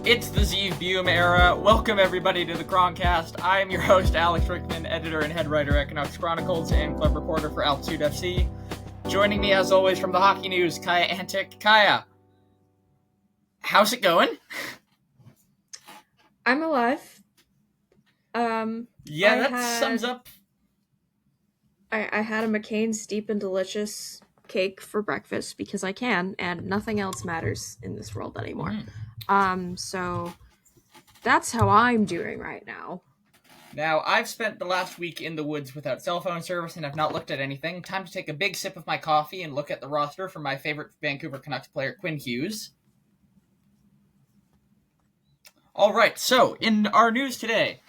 It's the Zeev Bume era. Welcome everybody to the Chroncast. I am your host, Alex Rickman, editor and head writer at Canucks Chronicles and club reporter for Altitude FC. Joining me as always from the hockey news, Kaja Antic. Kaja, how's it going? I'm alive. Sums up. I had a McCain's Deep and Delicious cake for breakfast because I can, and nothing else matters in this world anymore. So that's how I'm doing right now. Now, I've spent the last week in the woods without cell phone service and have not looked at anything. Time to take a big sip of my coffee and look at the roster for my favorite Vancouver Canucks player, Quinn Hughes. Alright, so, in our news today,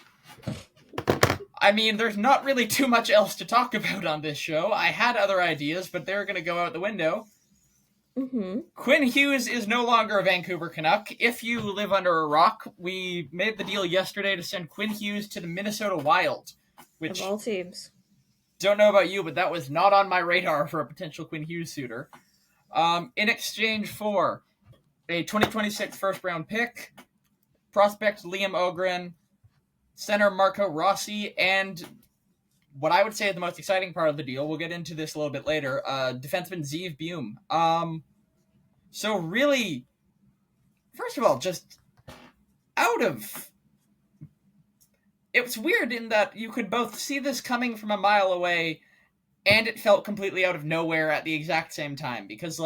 there's not really too much else to talk about on this show. I had other ideas, but they're going to go out the window. Quinn Hughes is no longer a Vancouver Canuck. If you live under a rock, we made the deal yesterday to send Quinn Hughes to the Minnesota Wild. Which, of all teams. Don't know about you, but that was not on my radar for a potential Quinn Hughes suitor. In exchange for a 2026 first-round pick, prospect Liam Ogren, center Marco Rossi, and what I would say is the most exciting part of the deal, we'll get into this a little bit later, defenseman Zeev Bume. So really, first of all, just it was weird in that you could both see this coming from a mile away, and it felt completely out of nowhere at the exact same time, because,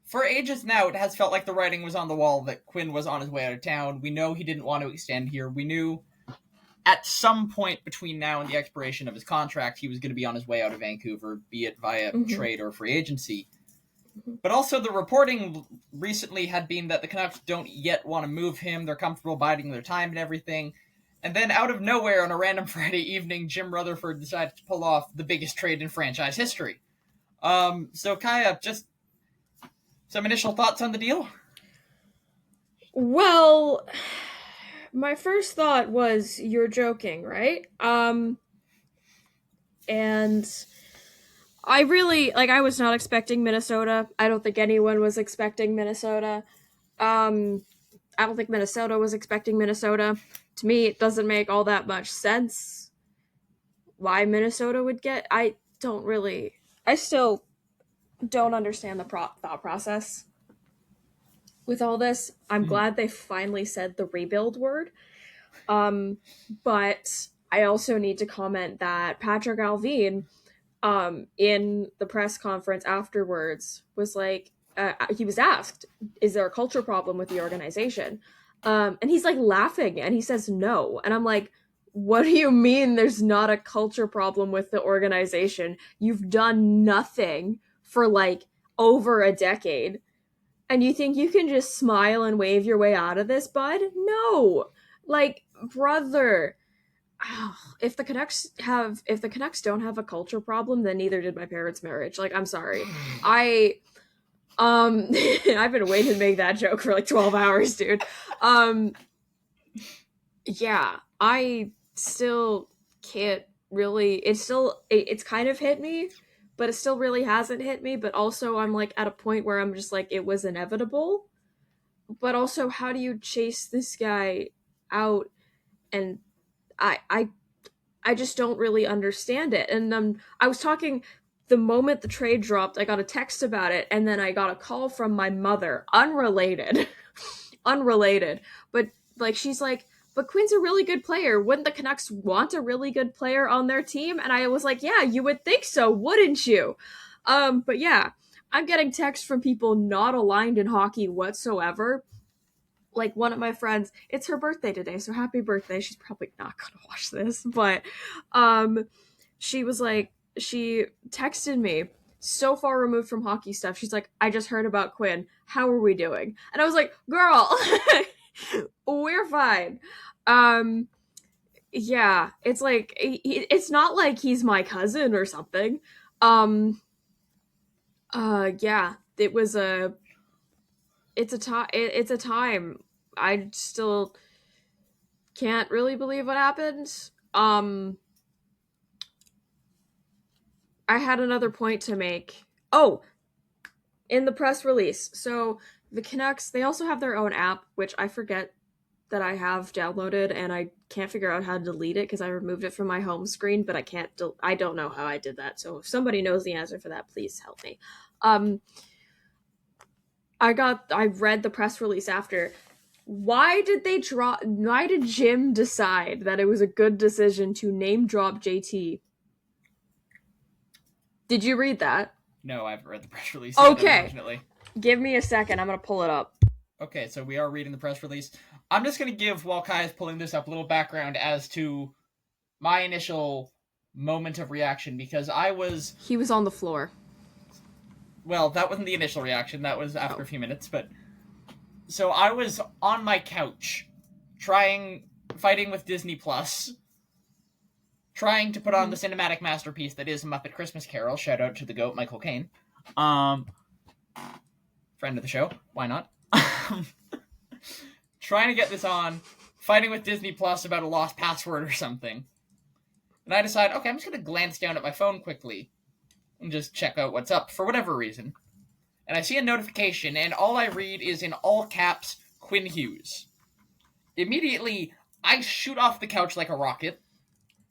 for ages now, it has felt like the writing was on the wall that Quinn was on his way out of town. We know he didn't want to extend here. We knew at some point between now and the expiration of his contract, he was going to be on his way out of Vancouver, be it via trade or free agency. But also the reporting recently had been that the Canucks don't yet want to move him. They're comfortable biding their time and everything. And then out of nowhere on a random Friday evening, Jim Rutherford decided to pull off the biggest trade in franchise history. So Kaja, just some initial thoughts on the deal? Well, my first thought was, you're joking, right? And I really, I was not expecting Minnesota. I don't think anyone was expecting Minnesota. I don't think Minnesota was expecting Minnesota. To me, it doesn't make all that much sense why Minnesota would get. I still don't understand the thought process with all this. I'm glad they finally said the rebuild word. But I also need to comment that Patrick Alvin, in the press conference afterwards, was like, he was asked, is there a culture problem with the organization? And he's laughing and he says no. And I'm like, what do you mean there's not a culture problem with the organization? You've done nothing for over a decade. And you think you can just smile and wave your way out of this, bud? No. Brother. If the Canucks don't have a culture problem, then neither did my parents' marriage. I'm sorry. I've been waiting to make that joke for 12 hours, dude. Yeah, I still can't really, it's kind of hit me, but it still really hasn't hit me. But also I'm at a point where I'm just it was inevitable. But also, how do you chase this guy out? And I just don't really understand it. And I was talking, the moment the trade dropped, I got a text about it, and then I got a call from my mother, unrelated, but she's like, but Quinn's a really good player. Wouldn't the Canucks want a really good player on their team? And I was like, yeah, you would think so, wouldn't you? But yeah, I'm getting texts from people not aligned in hockey whatsoever. One of my friends, it's her birthday today, so happy birthday. She's probably not gonna watch this, but she was she texted me, so far removed from hockey stuff. She's like, I just heard about Quinn. How are we doing? And I was like, girl, we're fine. Yeah, it's it's not like he's my cousin or something. Yeah, it's a time. I still can't really believe what happened. I had another point to make. Oh, in the press release. So the Canucks, they also have their own app, which I forget that I have downloaded, and I can't figure out how to delete it because I removed it from my home screen, but I don't know how I did that. So if somebody knows the answer for that, please help me. Um, I read the press release after. Why did Jim decide that it was a good decision to name drop JT? Did you read that? No, I haven't read the press release yet, Okay. unfortunately. Give me a second. I'm going to pull it up. Okay, so we are reading the press release. I'm just going to give, while Kai is pulling this up, a little background as to my initial moment of reaction, because He was on the floor. Well, that wasn't the initial reaction. That was after a few minutes, but... So I was on my couch, fighting with Disney Plus, trying to put on the cinematic masterpiece that is Muppet Christmas Carol. Shout out to the GOAT, Michael Caine. Friend of the show. Why not? Trying to get this on, fighting with Disney Plus about a lost password or something. And I decide, okay, I'm just going to glance down at my phone quickly and just check out what's up for whatever reason. And I see a notification, and all I read is in all caps, Quinn Hughes. Immediately, I shoot off the couch like a rocket.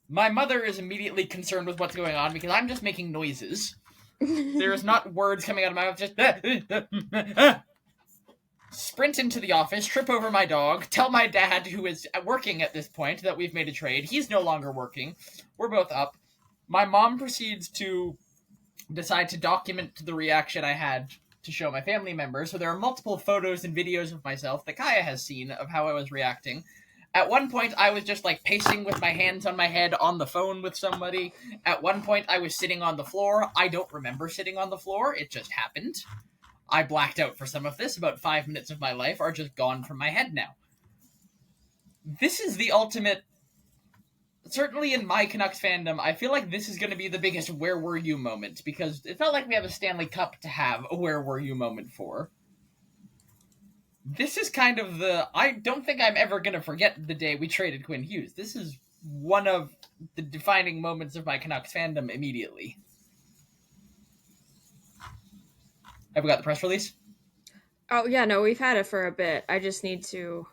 My mother is immediately concerned with what's going on because I'm just making noises. There is not words coming out of my mouth, just... Sprint into the office, trip over my dog, tell my dad, who is working at this point, that we've made a trade. He's no longer working. We're both up. My mom proceeds to decide to document the reaction I had to show my family members. So there are multiple photos and videos of myself that Kaja has seen of how I was reacting. At one point, I was just like pacing with my hands on my head on the phone with somebody. At one point, I was sitting on the floor. I don't remember sitting on the floor. It just happened. I blacked out for some of this. About 5 minutes of my life are just gone from my head now. This is the ultimate... Certainly in my Canucks fandom, I feel like this is going to be the biggest where were you moment, because it's not like we have a Stanley Cup to have a where were you moment for. This is kind of I don't think I'm ever going to forget the day we traded Quinn Hughes. This is one of the defining moments of my Canucks fandom immediately. Have we got the press release? Oh, yeah, no, we've had it for a bit. I just need to...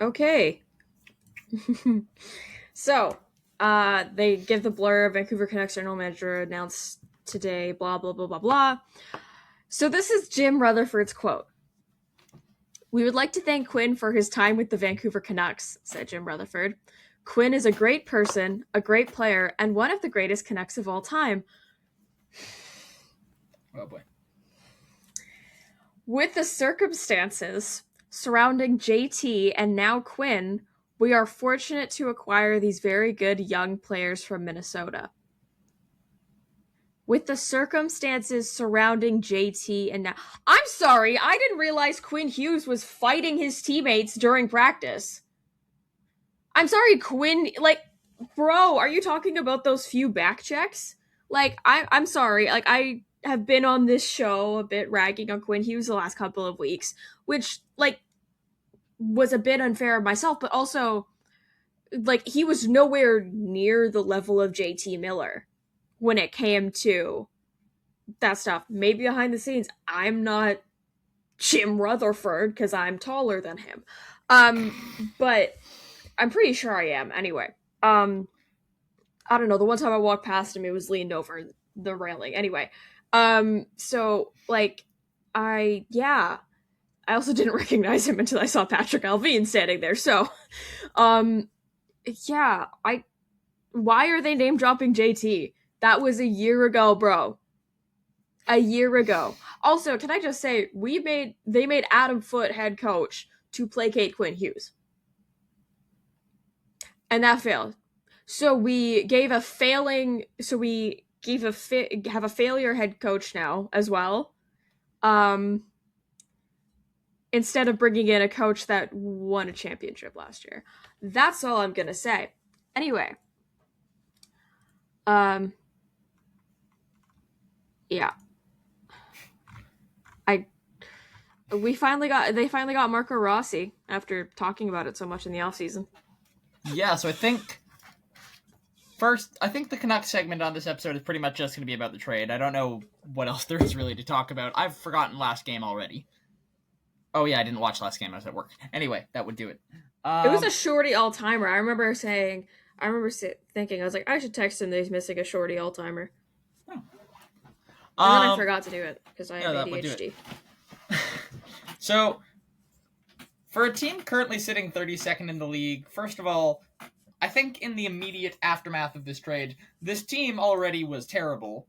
Okay. So, they give the blur. Vancouver Canucks general manager announced today, blah, blah, blah, blah, blah. So this is Jim Rutherford's quote. "We would like to thank Quinn for his time with the Vancouver Canucks," said Jim Rutherford. "Quinn is a great person, a great player, and one of the greatest Canucks of all time. Oh boy. With the circumstances surrounding JT and now Quinn, we are fortunate to acquire these very good young players from Minnesota." With the circumstances surrounding JT and now... I'm sorry, I didn't realize Quinn Hughes was fighting his teammates during practice. I'm sorry, Quinn... Like, bro, are you talking about those few back checks? Like, I'm sorry, like, I have been on this show a bit ragging on Quinn Hughes the last couple of weeks, which, like, was a bit unfair of myself, but also, like, he was nowhere near the level of JT Miller when it came to that stuff. Maybe behind the scenes, I'm not Jim Rutherford because I'm taller than him. But I'm pretty sure I am. Anyway, I don't know. The one time I walked past him, it was leaned over the railing. Anyway, so like, I also didn't recognize him until I saw Patrick Alvin standing there. So, why are they name dropping JT? That was a year ago, bro. A year ago. Also, can I just say, they made Adam Foote head coach to placate Quinn Hughes. And that failed. So we have a failure head coach now as well. Instead of bringing in a coach that won a championship last year. That's all I'm gonna say. Anyway. Yeah. They finally got Marco Rossi after talking about it so much in the offseason. Yeah, so I think first, I think the Canucks segment on this episode is pretty much just going to be about the trade. I don't know what else there is really to talk about. I've forgotten last game already. Oh yeah, I didn't watch last game. I was at work. Anyway, that would do it. It was a shorty all-timer. I remember thinking, I was like, I should text him that he's missing a shorty all-timer. And then I forgot to do it, because I have ADHD. So, for a team currently sitting 32nd in the league, first of all, I think in the immediate aftermath of this trade, this team already was terrible.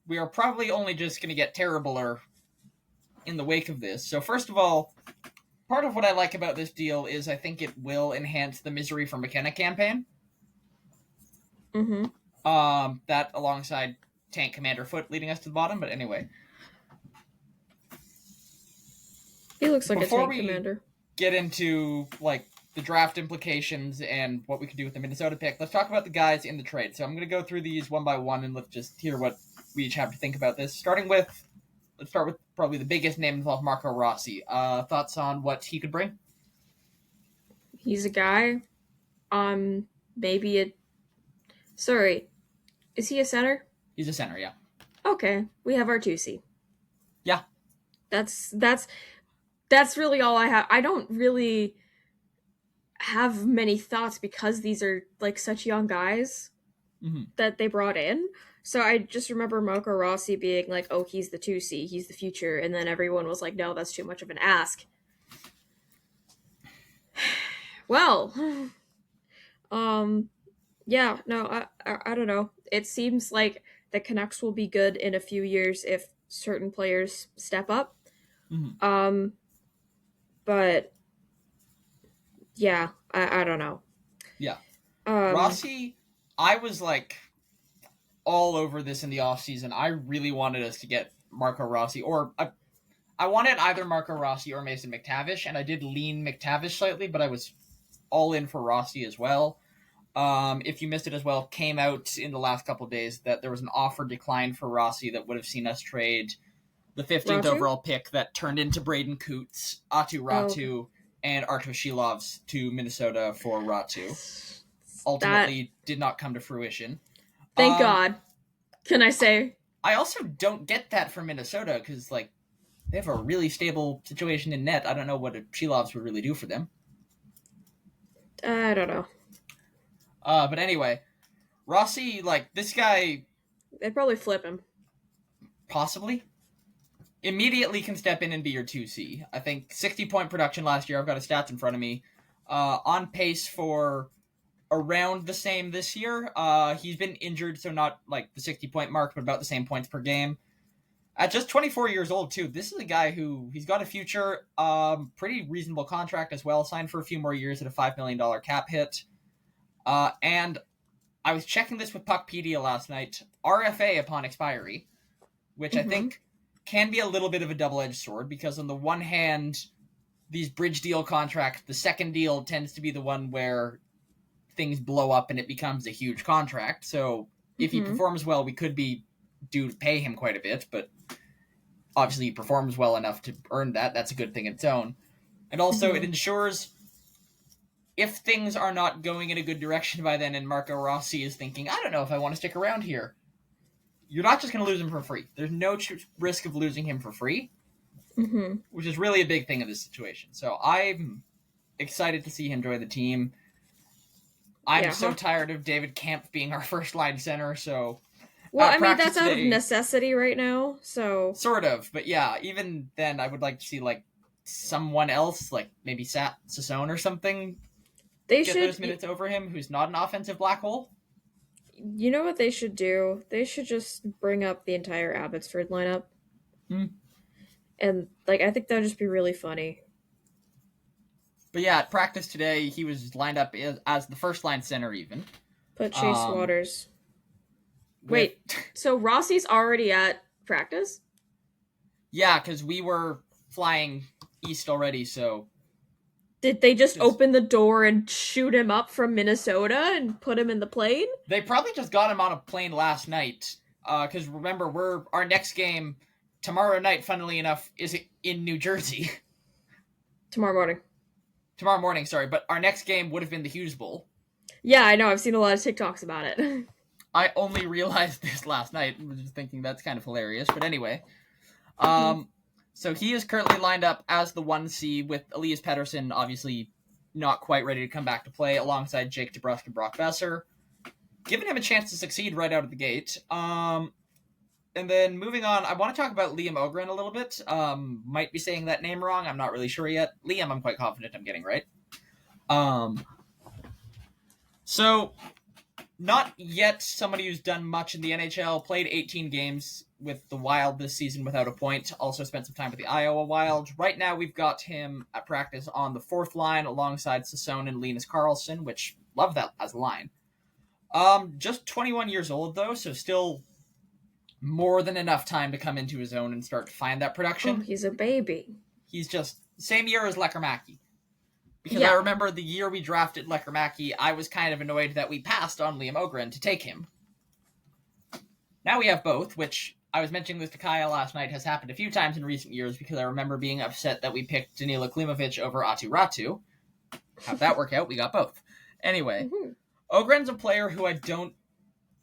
We are probably only just going to get terribler in the wake of this. So first of all, part of what I like about this deal is I think it will enhance the Misery for McKenna campaign. Mm-hmm. That alongside Tank Commander Foot leading us to the bottom, but anyway. He looks like a tank commander. Get into like the draft implications and what we could do with the Minnesota pick, let's talk about the guys in the trade. So I'm going to go through these one by one and let's just hear what we each have to think about this. Let's start with probably the biggest name involved, Marco Rossi. Thoughts on what he could bring? He's a guy. Sorry, is he a center? He's a center, yeah. Okay, we have our 2C. Yeah. That's really all I have. I don't really have many thoughts because these are like such young guys that they brought in. So I just remember Marco Rossi being like, oh, he's the 2C, he's the future. And then everyone was like, no, that's too much of an ask. Well, yeah, no, I don't know. It seems like the Canucks will be good in a few years if certain players step up. But yeah, I don't know. Yeah. Rossi, I was like all over this in the offseason. I really wanted us to get Marco Rossi, or I wanted either Marco Rossi or Mason McTavish, and I did lean McTavish slightly, but I was all in for Rossi as well. If you missed it as well, came out in the last couple of days that there was an offer decline for Rossi that would have seen us trade the 15th overall pick that turned into Braden Coots, Atu Ratu, and Arto Shilovs to Minnesota for Ratu. Ultimately, did not come to fruition. Thank God. Can I say? I also don't get that for Minnesota because, like, they have a really stable situation in net. I don't know what a Shilovs would really do for them. I don't know. But anyway, Rossi, like, this guy... They'd probably flip him. Possibly. Immediately can step in and be your 2C. I think 60-point production last year. I've got his stats in front of me. On pace for around the same this year. He's been injured, so not like the 60-point mark, but about the same points per game. At just 24 years old, too, this is a guy who, he's got a future, pretty reasonable contract as well, signed for a few more years at a $5 million cap hit. And I was checking this with Puckpedia last night. RFA upon expiry, which I think can be a little bit of a double-edged sword, because on the one hand, these bridge deal contracts, the second deal tends to be the one where things blow up and it becomes a huge contract. So if he performs well, we could be due to pay him quite a bit, but obviously he performs well enough to earn that. That's a good thing in its own. And also it ensures if things are not going in a good direction by then and Marco Rossi is thinking, I don't know if I want to stick around here, you're not just going to lose him for free. There's no risk of losing him for free, which is really a big thing in this situation. So I'm excited to see him join the team. I'm so tired of David Kampf being our first-line center, so... Well, I mean, that's out of necessity right now, so... Sort of, but yeah, even then, I would like to see, like, someone else, like, maybe Sassone or something, get those minutes over him, who's not an offensive black hole. You know what they should do? They should just bring up the entire Abbotsford lineup. And, like, I think that would just be really funny. But yeah, at practice today, he was lined up as the first-line center, even. Put Chase Waters. Wait, so Rossi's already at practice? Yeah, because we were flying east already, so... Did they just open the door and shoot him up from Minnesota and put him in the plane? They probably just got him on a plane last night. Because remember, our next game tomorrow night, funnily enough, is in New Jersey. Tomorrow morning, sorry. But our next game would have been the Hughes Bowl. Yeah, I know. I've seen a lot of TikToks about it. I only realized this last night and was just thinking that's kind of hilarious. But anyway, Mhm. so he is currently lined up as the 1C with Elias Pettersson, obviously not quite ready to come back to play, alongside Jake DeBrusk and Brock Besser, giving him a chance to succeed right out of the gate. And then moving on, I want to talk about Liam Ogren a little bit. Might be saying that name wrong. I'm not really sure yet. Liam, I'm quite confident I'm getting right. So not yet somebody who's done much in the NHL, played 18 games with the Wild this season without a point, also spent some time with the Iowa Wild. Right now we've got him at practice on the fourth line alongside Sassone and Linus Karlsson, which love that as a line. Just 21 years old though, so still more than enough time to come into his own and start to find that production. Oh, he's a baby. He's just same year as Lekkerimäki. Because Yeah. I remember the year we drafted Lekkerimäki, I was kind of annoyed that we passed on Liam Ogren to take him. Now we have both, which I was mentioning this to Kaja last night, has happened a few times in recent years because I remember being upset that we picked Danila Klimovic over Atu Ratu. How'd that work out? We got both. Anyway, Ogren's a player who I don't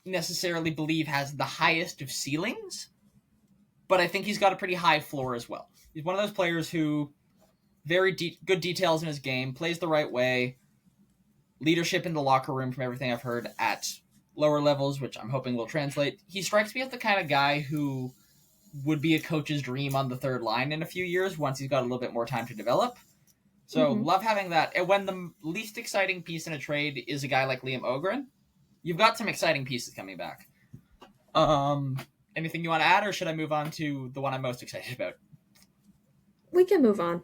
necessarily believe has the highest of ceilings, but I think he's got a pretty high floor as well. He's one of those players who very good details in his game, plays the right way, leadership in the locker room from everything I've heard at lower levels, which I'm hoping will translate. He strikes me as the kind of guy who would be a coach's dream on the third line in a few years once he's got a little bit more time to develop. So love having that. And when the least exciting piece in a trade is a guy like Liam Ogren, you've got some exciting pieces coming back. Anything you want to add, or should I move on to the one I'm most excited about? We can move on.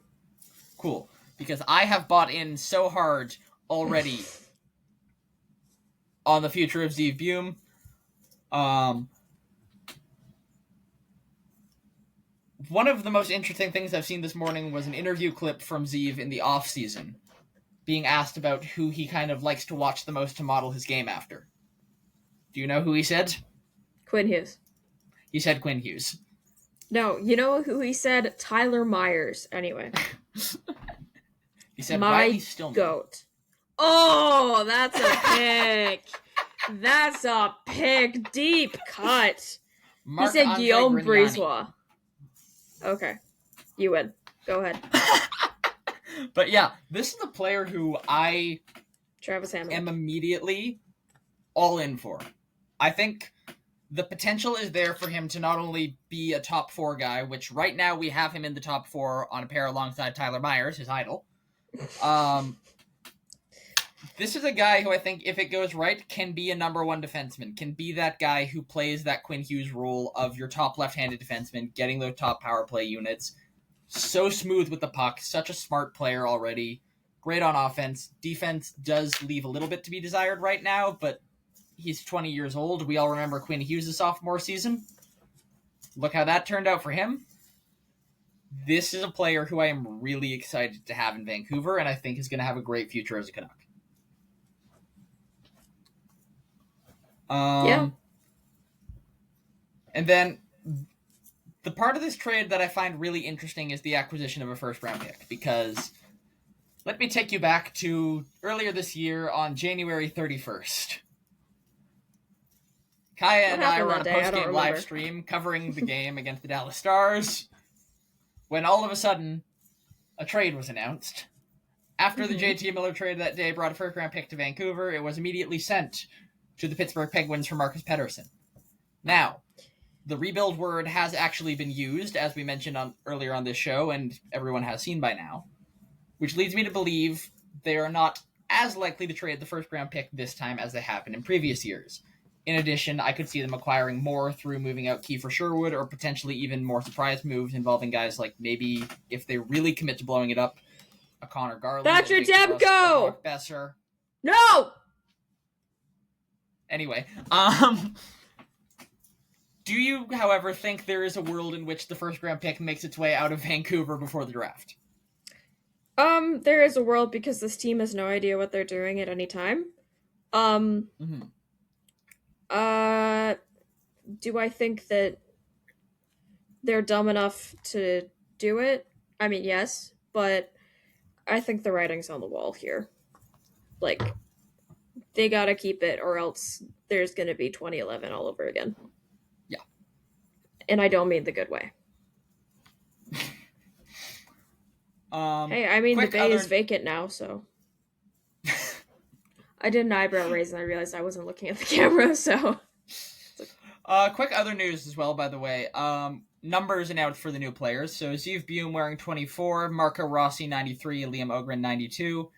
Cool. Because I have bought in so hard already on the future of Zeev Bume. One of the most interesting things I've seen this morning was an interview clip from Zeev in the off-season, being asked about who he kind of likes to watch the most to model his game after. Do you know who he said? Quinn Hughes. He said Quinn Hughes. No, you know who he said? Tyler Myers. Anyway. He said my Riley Stillman. Goat. Oh, that's a pick. That's a pick. Deep cut. He said Guillaume Brisebois. Okay. You win. Go ahead. But yeah, this is a player who I Travis Hamonic. am immediately all in for. I think the potential is there for him to not only be a top 4 guy, which right now we have him in the top 4 on a pair alongside Tyler Myers, his idol. This is a guy who I think, if it goes right, can be a number 1 defenseman, can be that guy who plays that Quinn Hughes role of your top left-handed defenseman, getting those top power play units. So smooth with the puck, such a smart player already, great on offense. Defense does leave a little bit to be desired right now, but he's 20 years old. We all remember Quinn Hughes' sophomore season. Look how that turned out for him. This is a player who I am really excited to have in Vancouver, and I think is going to have a great future as a Canuck. Yeah. And then the part of this trade that I find really interesting is the acquisition of a first-round pick, because let me take you back to earlier this year on January 31st. Kaja and I were on a post-game live stream covering the game against the Dallas Stars when all of a sudden a trade was announced. After the JT Miller trade that day brought a first-round pick to Vancouver, it was immediately sent to the Pittsburgh Penguins for Marcus Pettersson. Now, the rebuild word has actually been used, as we mentioned earlier on this show, and everyone has seen by now, which leads me to believe they are not as likely to trade the first-round pick this time as they have been in previous years. In addition, I could see them acquiring more through moving out Kiefer Sherwood, or potentially even more surprise moves involving guys like, maybe, if they really commit to blowing it up, a Connor Garland. Thatcher Demko! Besser. No! Anyway, do you, however, think there is a world in which the first-round pick makes its way out of Vancouver before the draft? There is a world because this team has no idea what they're doing at any time. Do I think that they're dumb enough to do it? I mean, yes, but I think the writing's on the wall here. Like, they gotta keep it, or else there's gonna be 2011 all over again. Yeah. And I don't mean the good way. Hey, I mean, the bay is vacant now, so. I did an eyebrow raise and I realized I wasn't looking at the camera, so. Quick other news as well, by the way. Numbers announced for the new players. So Zeev Buum wearing 24, Marco Rossi 93, Liam Ogren 92.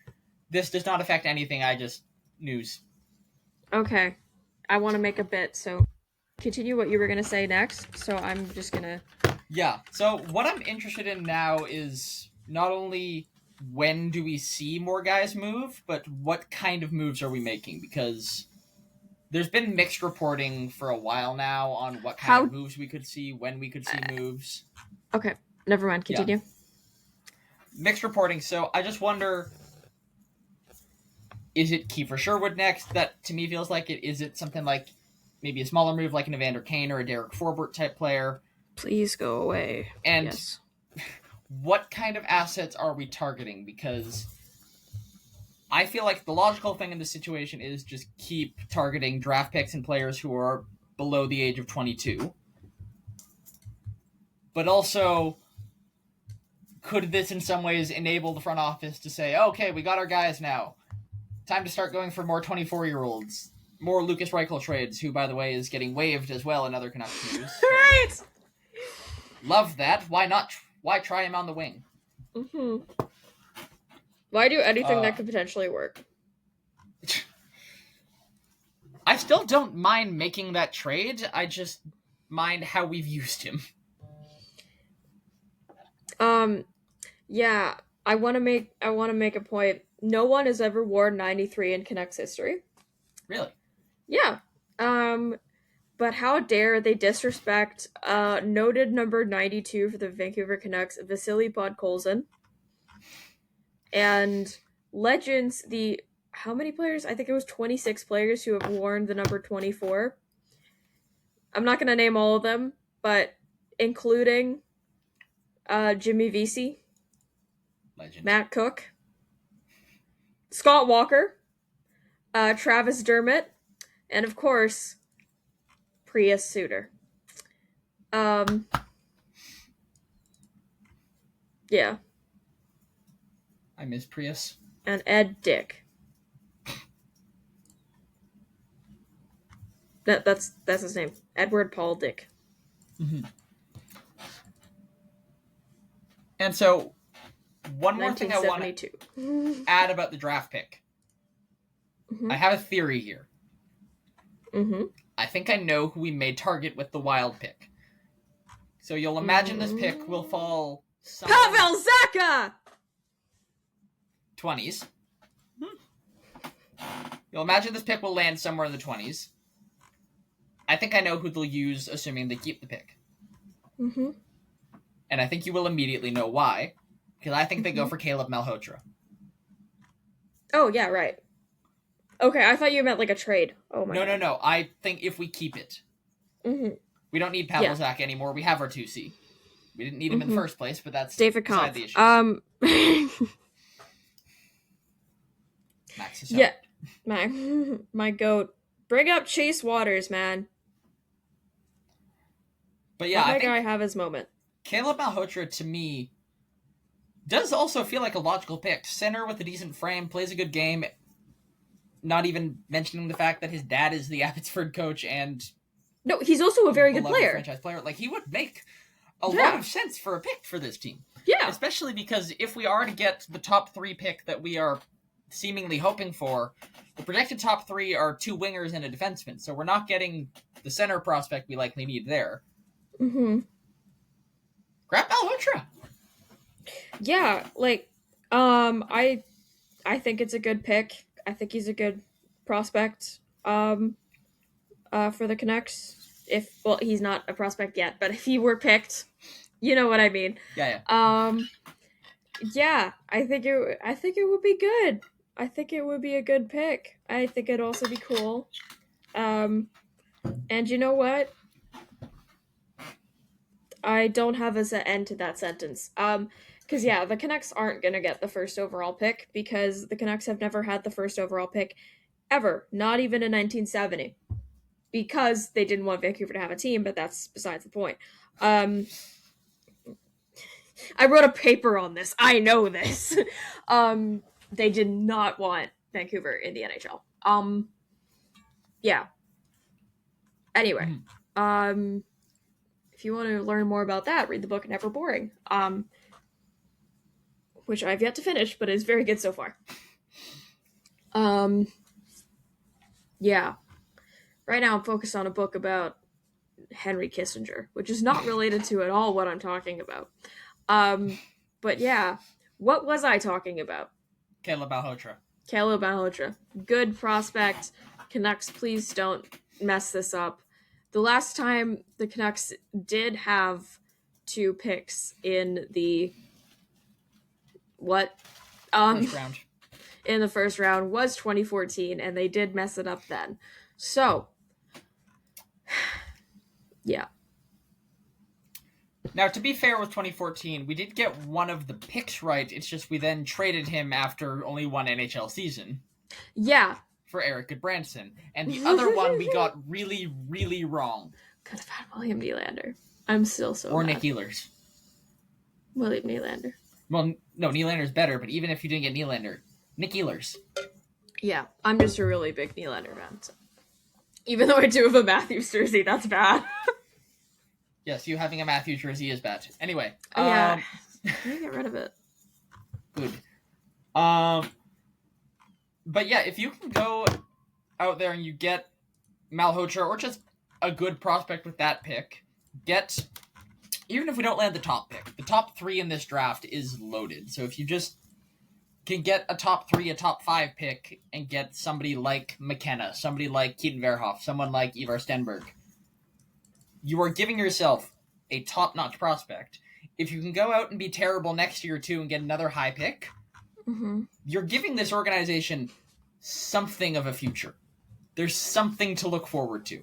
This does not affect anything, news. Okay. I want to make a bit, so continue what you were going to say next, so I'm just going to... Yeah, so what I'm interested in now is not only when do we see more guys move, but what kind of moves are we making, because there's been mixed reporting for a while now on what kind of moves we could see, when we could see moves. Okay, never mind, continue. Yeah. Mixed reporting, so I just wonder, is it Kiefer Sherwood next? That, to me, feels like it. Is it something like maybe a smaller move like an Evander Kane or a Derek Forbort type player? Please go away. And yes. What kind of assets are we targeting? Because I feel like the logical thing in this situation is just keep targeting draft picks and players who are below the age of 22. But also, could this in some ways enable the front office to say, okay, we got our guys now. Time to start going for more 24-year-olds. More Lucas Reichel trades, who, by the way, is getting waived as well in other Canucks news. Right! Love that. Why not? Why try him on the wing? Mm-hmm. Why do anything that could potentially work? I still don't mind making that trade. I just mind how we've used him. Yeah, I want to make a point. No one has ever worn 93 in Canucks history. Really? Yeah. But how dare they disrespect noted number 92 for the Vancouver Canucks, Vasily Podkolzin, and legends, how many players? I think it was 26 players who have worn the number 24. I'm not going to name all of them, but including Jimmy Vesey, Legend. Matt Cook, Scott Walker, Travis Dermott, and of course, Prius Suter. Yeah. I miss Prius. And Ed Dick. That's his name. Edward Paul Dick. Mm-hmm. And so, one more thing I want to add about the draft pick. Mm-hmm. I have a theory here. Mm-hmm. I think I know who we may target with the wild pick. So you'll imagine this pick will fall... Pavel Zacha! 20s. You'll imagine this pick will land somewhere in the 20s. I think I know who they'll use, assuming they keep the pick. Mm-hmm. And I think you will immediately know why. Because I think they go for Caleb Malhotra. Oh, yeah, right. Okay, I thought you meant like a trade. Oh my God. No. I think if we keep it. Mm-hmm. We don't need Pavel Zacha anymore. We have our 2C. We didn't need him in the first place, but that's David beside the issues. Max is yeah, my goat. Bring up Chase Waters, man. But yeah, I think I have his moment. Caleb Malhotra, to me, does also feel like a logical pick. Center with a decent frame, plays a good game. Not even mentioning the fact that his dad is the Abbotsford coach and... No, he's also a very good player. Franchise player. Like, he would make a lot of sense for a pick for this team. Yeah. Especially because if we are to get the top 3 pick that we are seemingly hoping for, the projected top 3 are 2 wingers and a defenseman. So we're not getting the center prospect we likely need there. Mm-hmm. Grab Malhotra. Yeah, like, I think it's a good pick. I think he's a good prospect, for the Canucks. He's not a prospect yet, but if he were picked, you know what I mean. Yeah. Yeah, I think it would be good. I think it would be a good pick. I think it'd also be cool. And you know what? I don't have an end to that sentence. Because, yeah, the Canucks aren't going to get the first overall pick because the Canucks have never had the first overall pick Ever. Not even in 1970. Because they didn't want Vancouver to have a team, but that's besides the point. I wrote a paper on this. I know this. They did not want Vancouver in the NHL. Yeah. Anyway, if you want to learn more about that, read the book Never Boring. Which I've yet to finish, but is very good so far. Yeah. Right now I'm focused on a book about Henry Kissinger, which is not related to at all what I'm talking about. But yeah, what was I talking about? Caleb Malhotra. Caleb Malhotra. Good prospect. Canucks, please don't mess this up. The last time the Canucks did have 2 picks in the First round. In the first round was 2014, and they did mess it up then. So, yeah. Now, to be fair with 2014, we did get one of the picks right. It's just we then traded him after only one NHL season. Yeah. For Eric Goodbranson. And the other one we got really, really wrong. Could have had William Nylander. I'm still so Or mad. Nick Ehlers. William Nylander. Well, no, Nylander's better, but even if you didn't get Nylander, Nick Ehlers. Yeah, I'm just a really big Nylander fan. So. Even though I do have a Matthews jersey, that's bad. Yes, you having a Matthews jersey is bad. Anyway. Yeah. I need to get rid of it. Good. But yeah, if you can go out there and you get Malhotra or just a good prospect with that pick, even if we don't land the top pick, the top 3 in this draft is loaded. So if you just can get a top 3, a top 5 pick, and get somebody like McKenna, somebody like Keaton Verhoff, someone like Ivar Stenberg, you are giving yourself a top-notch prospect. If you can go out and be terrible next year too and get another high pick, you're giving this organization something of a future. There's something to look forward to.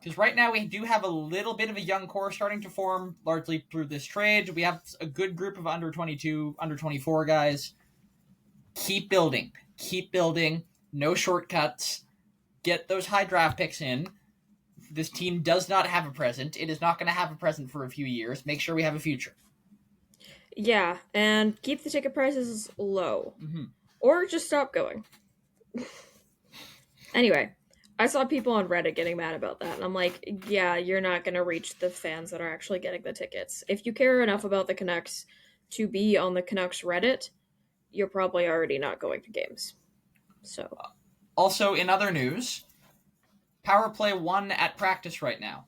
Because right now we do have a little bit of a young core starting to form, largely through this trade. We have a good group of under 22, under 24 guys. Keep building. Keep building. No shortcuts. Get those high draft picks in. This team does not have a present. It is not going to have a present for a few years. Make sure we have a future. Yeah, and keep the ticket prices low. Or just stop going. Anyway, I saw people on Reddit getting mad about that, and I'm like, yeah, you're not going to reach the fans that are actually getting the tickets. If you care enough about the Canucks to be on the Canucks Reddit, you're probably already not going to games. So. Also, in other news, Power Play 1 at practice right now.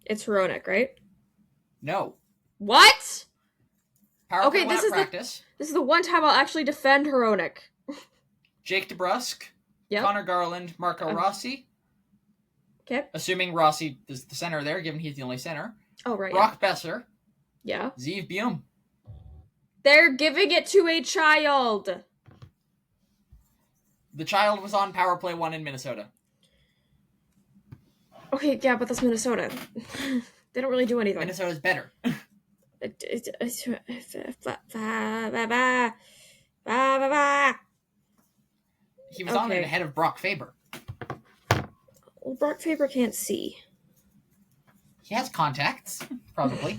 It's Hronek, right? No. What? Power Play 1 at practice. This is the one time I'll actually defend Hronek. Jake DeBrusk. Yep. Connor Garland, Marco Rossi. Okay. Assuming Rossi is the center there, given he's the only center. Oh, right. Brock Besser. Yeah. Zeev Buum. They're giving it to a child. The child was on Power Play 1 in Minnesota. Okay, yeah, but that's Minnesota. They don't really do anything. Minnesota's better. He was on it ahead of Brock Faber. Well, Brock Faber can't see. He has contacts, probably.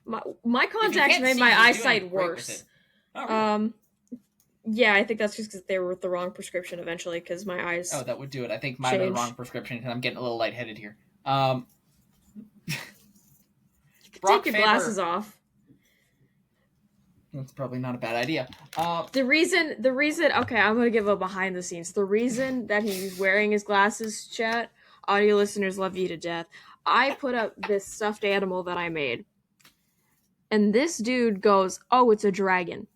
My contacts made my eyesight worse. Oh, really? Yeah, I think that's just because they were with the wrong prescription eventually, because my eyes... Oh, that would do it. I think mine are the wrong prescription, because I'm getting a little lightheaded here. Take your glasses off. That's probably not a bad idea. The reason, okay, I'm going to give a behind the scenes. The reason that he's wearing his glasses, chat, audio listeners love you to death. I put up this stuffed animal that I made. And this dude goes, oh, it's a dragon.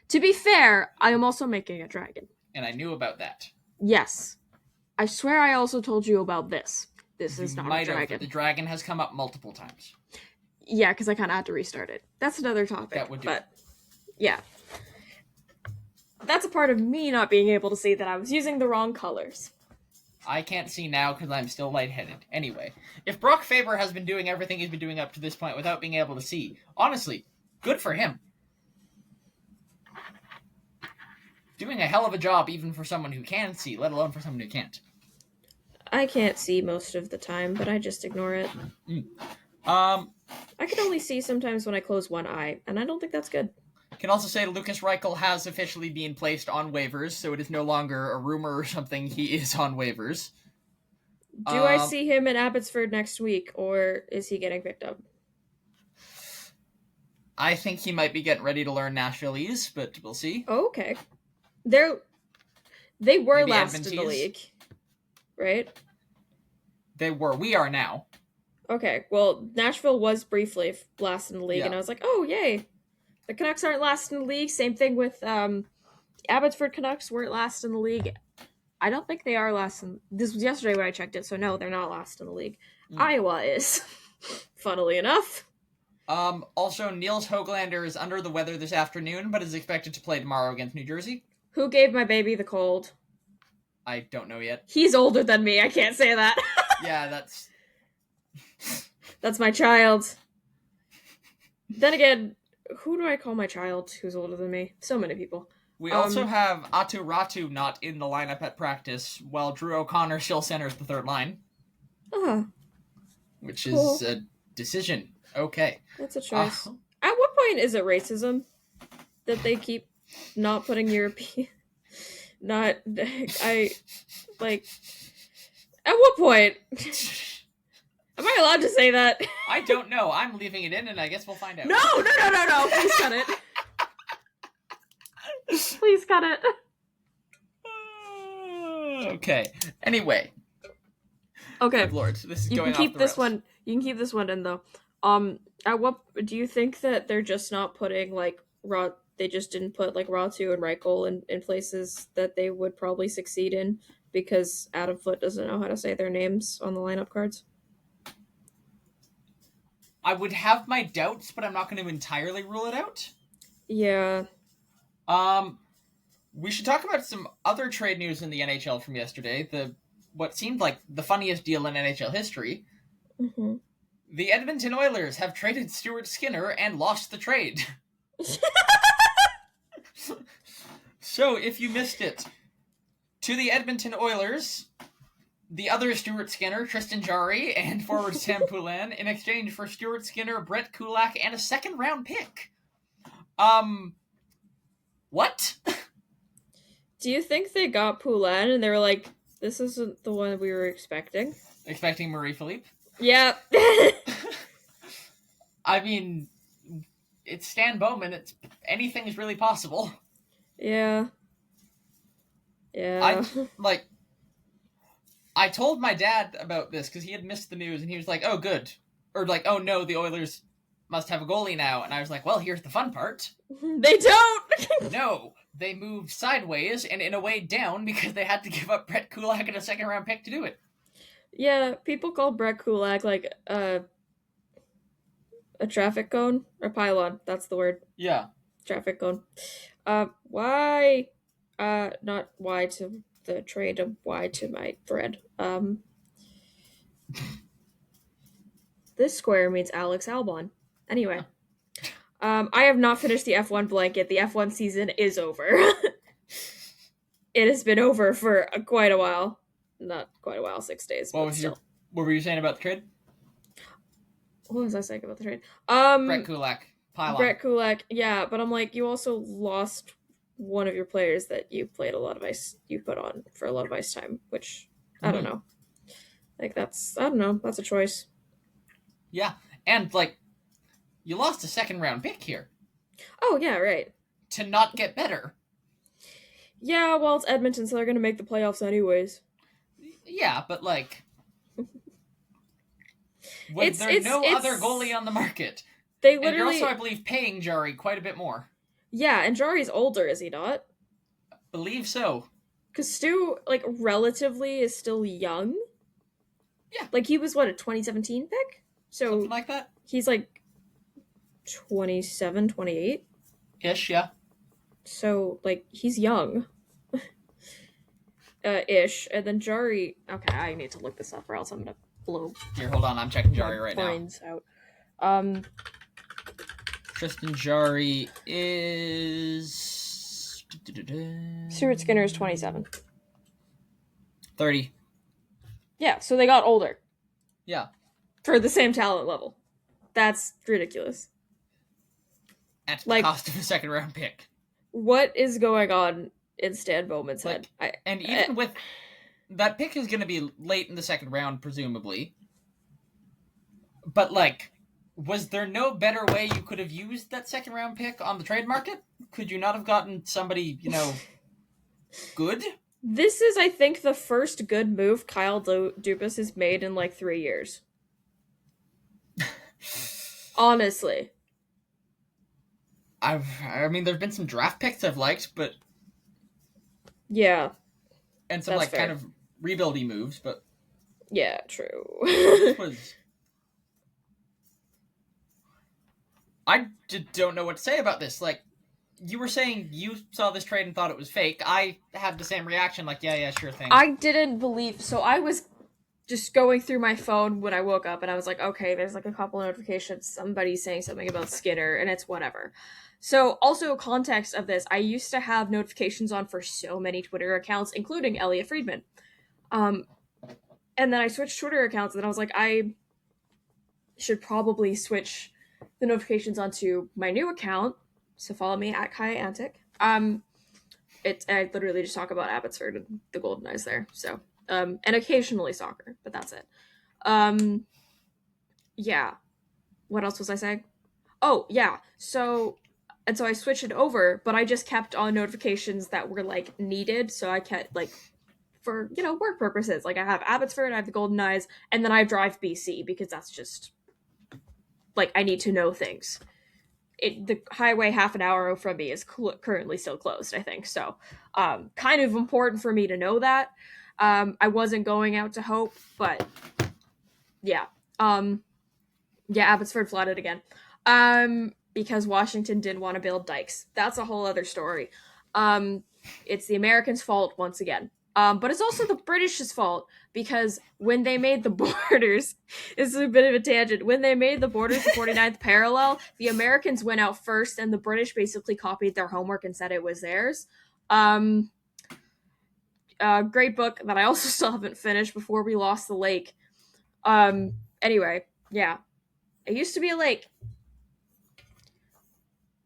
To be fair, I am also making a dragon. And I knew about that. Yes. I swear I also told you about this. This is not a dragon. But the dragon has come up multiple times. Yeah, because I kind of had to restart it. That's another topic. That would do. But, yeah. That's a part of me not being able to see that I was using the wrong colors. I can't see now because I'm still lightheaded. Anyway, if Brock Faber has been doing everything he's been doing up to this point without being able to see, honestly, good for him. doing a hell of a job even for someone who can see, let alone for someone who can't. I can't see most of the time, but I just ignore it. I can only see sometimes when I close one eye, and I don't think that's good. Can also say Lukas Reichel has officially been placed on waivers, so it is no longer a rumor or something. He is on waivers. Do I see him in Abbotsford next week, or is he getting picked up? I think he might be getting ready to learn Nashvilleese, but we'll see. Oh, okay. They were Maybe last in the Edmontonese? league, right? They were. We are now. Okay, well, Nashville was briefly last in the league, Yeah. and I was like, oh, yay. The Canucks aren't last in the league. Same thing with Abbotsford Canucks weren't last in the league. I don't think they are last in... This was yesterday when I checked it, so no, they're not last in the league. Iowa is, funnily enough. Also, Niels Höglander is under the weather this afternoon, but is expected to play tomorrow against New Jersey. Who gave my baby the cold? I don't know yet. He's older than me. I can't say that. Yeah, that's... That's my child. Then again, who do I call my child who's older than me? So many people. We also have Atu Ratu not in the lineup at practice, while Drew O'Connor still centers the third line. Which is a decision. Okay. That's a choice. At what point is it racism that they keep not putting European... At what point? Am I allowed to say that? I don't know. I'm leaving it in, and I guess we'll find out. No! Please cut it. Please cut it. Okay. Anyway. Okay. Good Lord, this is You going can keep off the this rails. one. You can keep this one in though. At what do you think that they're just not putting like raw? They just didn't put like Ratu and Reichel in places that they would probably succeed in because Adam Foote doesn't know how to say their names on the lineup cards. I would have my doubts, but I'm not going to entirely rule it out. Yeah. We should talk about some other trade news in the NHL from yesterday. What seemed like the funniest deal in NHL history. Mm-hmm. The Edmonton Oilers have traded Stuart Skinner and lost the trade. So, if you missed it, to the Edmonton Oilers, the other Stuart Skinner, Tristan Jarry, and forward Sam Poulin, in exchange for Stuart Skinner, Brett Kulak, and a second-round pick. What? Do you think they got Poulin and they were like, this isn't the one we were expecting? Expecting Marie-Philippe? Yeah. I mean, it's Stan Bowman. Anything is really possible. Yeah. Yeah. I told my dad about this because he had missed the news, and he was like, oh, good. Or like, oh, no, the Oilers must have a goalie now. And I was like, well, here's the fun part. They don't! No, they moved sideways and in a way down because they had to give up Brett Kulak and a second-round pick to do it. Yeah, people call Brett Kulak like a traffic cone or pylon. That's the word. Yeah. Traffic cone. Why? Not why to the trade of why to my thread. This square means Alex Albon. Anyway. I have not finished the F1 blanket. The F1 season is over. It has been over for quite a while. Not quite a while, 6 days. What were you saying about the trade? What was I saying about the trade? Brett Kulak. Pylon. Brett Kulak, yeah, but I'm like, you also lost one of your players that you played a lot of ice, you put on for a lot of ice time, which, I don't know. Like, that's a choice. Yeah, and, you lost a second-round pick here. Oh, yeah, right. To not get better. Yeah, well, it's Edmonton, so they're gonna make the playoffs anyways. Yeah, but, there's no other goalie on the market. They literally... And you're also, I believe, paying Jarry quite a bit more. Yeah, and Jarry's older, is he not? Believe so. Because Stu, relatively is still young. Yeah. He was, a 2017 pick? So something like that? He's, 27, 28? Ish, yeah. So, he's young. Ish. And then Jarry... Okay, I need to look this up or else I'm gonna blow... Here, hold on, I'm checking Jarry right now. Out. Tristan Jarry is Stuart Skinner is 27. 30. Yeah, so they got older. Yeah. For the same talent level. That's ridiculous. At the cost of a second-round pick. What is going on in Stan Bowman's head? And even with... That pick is going to be late in the second round, presumably. But, was there no better way you could have used that second-round pick on the trade market? Could you not have gotten somebody, good? This is, I think, the first good move Kyle Dubas has made in, 3 years. Honestly. I mean, there's been some draft picks I've liked, but... Yeah. And some, kind of rebuildy moves, but... Yeah, true. This was... I don't know what to say about this. You were saying you saw this trade and thought it was fake. I had the same reaction, yeah, sure thing. I didn't believe... So I was just going through my phone when I woke up, and I was like, okay, there's, a couple notifications. Somebody's saying something about Skinner, and it's whatever. So, also, context of this, I used to have notifications on for so many Twitter accounts, including Elliot Friedman. And then I switched Twitter accounts, and I was like, I should probably switch the notifications onto my new account. So follow me at Kaja Antic. I literally just talk about Abbotsford and the Golden Eyes there. So, and occasionally soccer, but that's it. Yeah. What else was I saying? Oh, yeah. So I switched it over, but I just kept on notifications that were needed. So I kept for, work purposes. I have Abbotsford, I have the Golden Eyes, and then I drive BC because that's just I need to know things. The highway half an hour from me is currently still closed, I think. So, kind of important for me to know that. I wasn't going out to Hope, but yeah. Abbotsford flooded again. Because Washington didn't want to build dikes. That's a whole other story. It's the Americans' fault once again. But it's also the British's fault because when they made the borders, this is a bit of a tangent. When they made the borders, the 49th parallel, the Americans went out first, and the British basically copied their homework and said it was theirs. Great book that I also still haven't finished before we lost the lake. Anyway, yeah. It used to be a lake.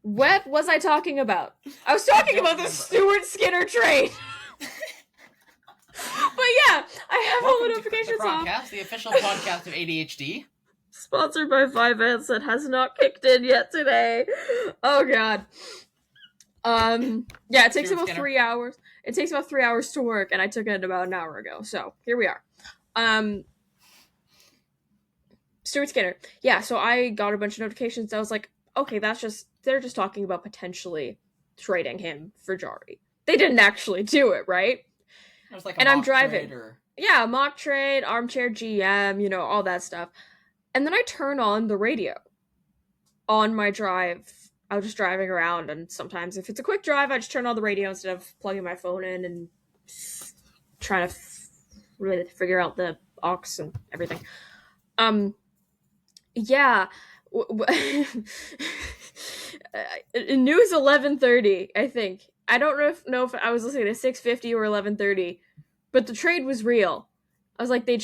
What was I talking about? I was talking about the Stuart Skinner trade. But yeah, I have all the notifications on. Chroncast, the official podcast of ADHD. Sponsored by 5S that has not kicked in yet today. Oh god. Yeah, it takes about 3 hours. It takes about 3 hours to work, and I took it about an hour ago. So here we are. Stuart Skinner. Yeah, so I got a bunch of notifications. I was like, okay, they're just talking about potentially trading him for Jari. They didn't actually do it, right? It was and I'm driving. Yeah, mock trade, armchair GM, all that stuff. And then I turn on the radio on my drive. I was just driving around, and sometimes if it's a quick drive, I just turn on the radio instead of plugging my phone in and trying to really figure out the aux and everything. Yeah. News 11:30, I think. I don't know if I was listening to 6:50 or 11:30, but the trade was real. I was like, big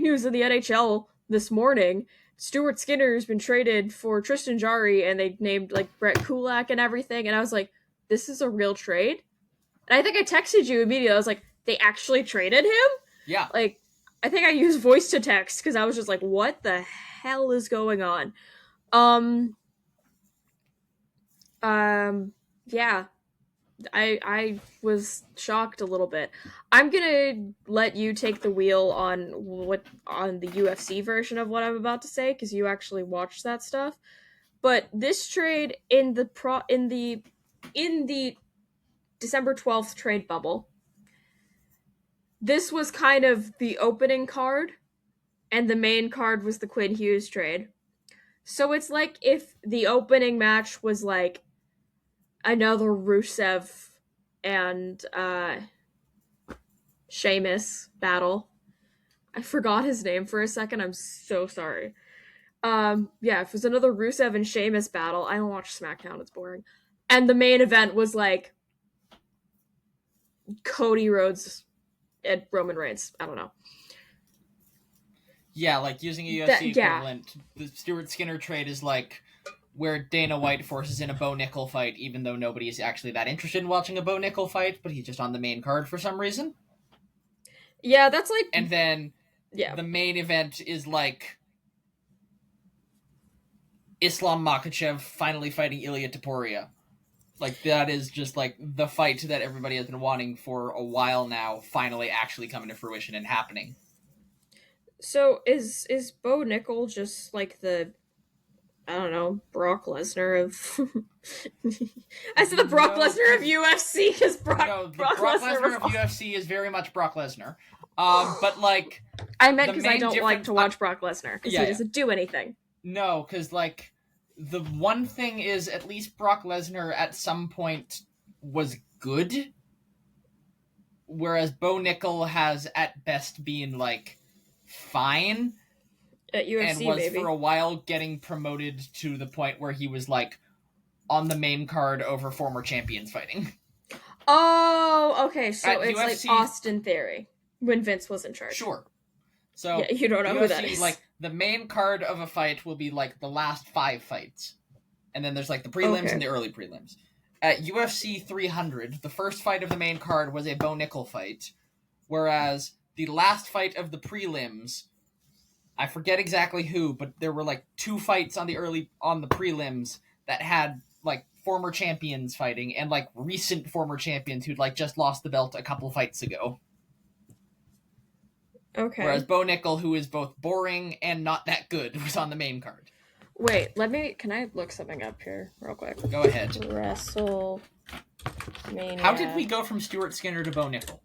news in the NHL this morning. Stuart Skinner has been traded for Tristan Jarry, and they named Brett Kulak and everything. And I was like, this is a real trade. And I think I texted you immediately. I was like, they actually traded him? Yeah. I think I used voice to text because I was just like, what the hell is going on? Yeah. I was shocked a little bit. I'm gonna let you take the wheel on the UFC version of what I'm about to say, because you actually watched that stuff. But this trade in the December 12th trade bubble, this was kind of the opening card, and the main card was the Quinn Hughes trade. So it's like if the opening match was another Rusev and Sheamus battle. I forgot his name for a second. I'm so sorry. Yeah, if it was another Rusev and Sheamus battle, I don't watch SmackDown. It's boring. And the main event was like Cody Rhodes and Roman Reigns. I don't know. Yeah, like using a UFC Yeah. equivalent, the Stuart Skinner trade is like where Dana White forces in a Bo Nickel fight, even though nobody is actually that interested in watching a Bo Nickel fight, but he's just on the main card for some reason. Yeah, that's like... And then Yeah. the main event is like Islam Makhachev finally fighting Ilya Topuria. Like, that is just like the fight that everybody has been wanting for a while now, finally actually coming to fruition and happening. So is Bo Nickel just like the, I don't know, Brock Lesnar of... I said the Brock Lesnar of UFC because Brock Lesnar of UFC is very much Brock Lesnar. But like... I meant because I don't like to watch Brock Lesnar because he doesn't do anything. No, because like the one thing is at least Brock Lesnar at some point was good, whereas Bo Nickel has at best been like fine at UFC, and was maybe for a while getting promoted to the point where he was like on the main card over former champions fighting. Oh, okay, so at it's UFC, like Austin Theory when Vince was in charge. Sure. So yeah, you don't know UFC, who that is. Like the main card of a fight will be like the last 5 fights, and then there's like the prelims and the early prelims. At UFC 300, the first fight of the main card was a Bo Nickel fight, whereas the last fight of the prelims, I forget exactly who, but there were like 2 fights on the prelims that had like former champions fighting and like recent former champions who'd like just lost the belt a couple fights ago. Okay. Whereas Bo Nickel, who is both boring and not that good, was on the main card. Wait, can I look something up here real quick? Go ahead. WrestleMania. How did we go from Stuart Skinner to Bo Nickel?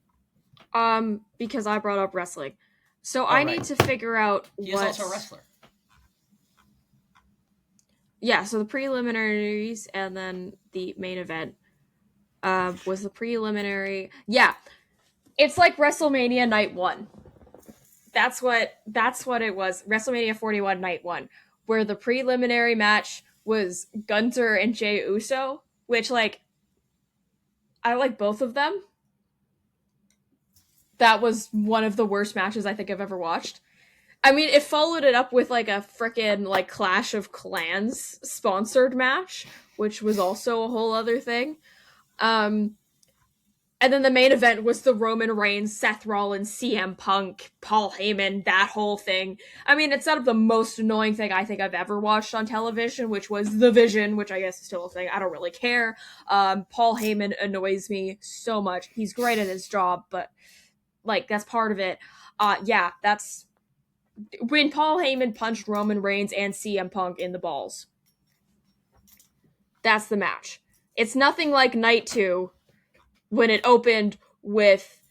Because I brought up wrestling. So I need to figure out He is also a wrestler. Yeah, so the preliminaries and then the main event was the preliminary. Yeah, it's like WrestleMania Night 1. That's what it was. WrestleMania 41 Night 1, where the preliminary match was Gunther and Jey Uso, which, like, I like both of them. That was one of the worst matches I think I've ever watched. I mean, it followed it up with, like, a frickin', like, Clash of Clans sponsored match, which was also a whole other thing. And then the main event was the Roman Reigns, Seth Rollins, CM Punk, Paul Heyman, that whole thing. I mean, it set up the most annoying thing I think I've ever watched on television, which was The Vision, which I guess is still a thing. I don't really care. Paul Heyman annoys me so much. He's great at his job, but, like, that's part of it. Yeah, that's... when Paul Heyman punched Roman Reigns and CM Punk in the balls. That's the match. It's nothing like Night 2, when it opened with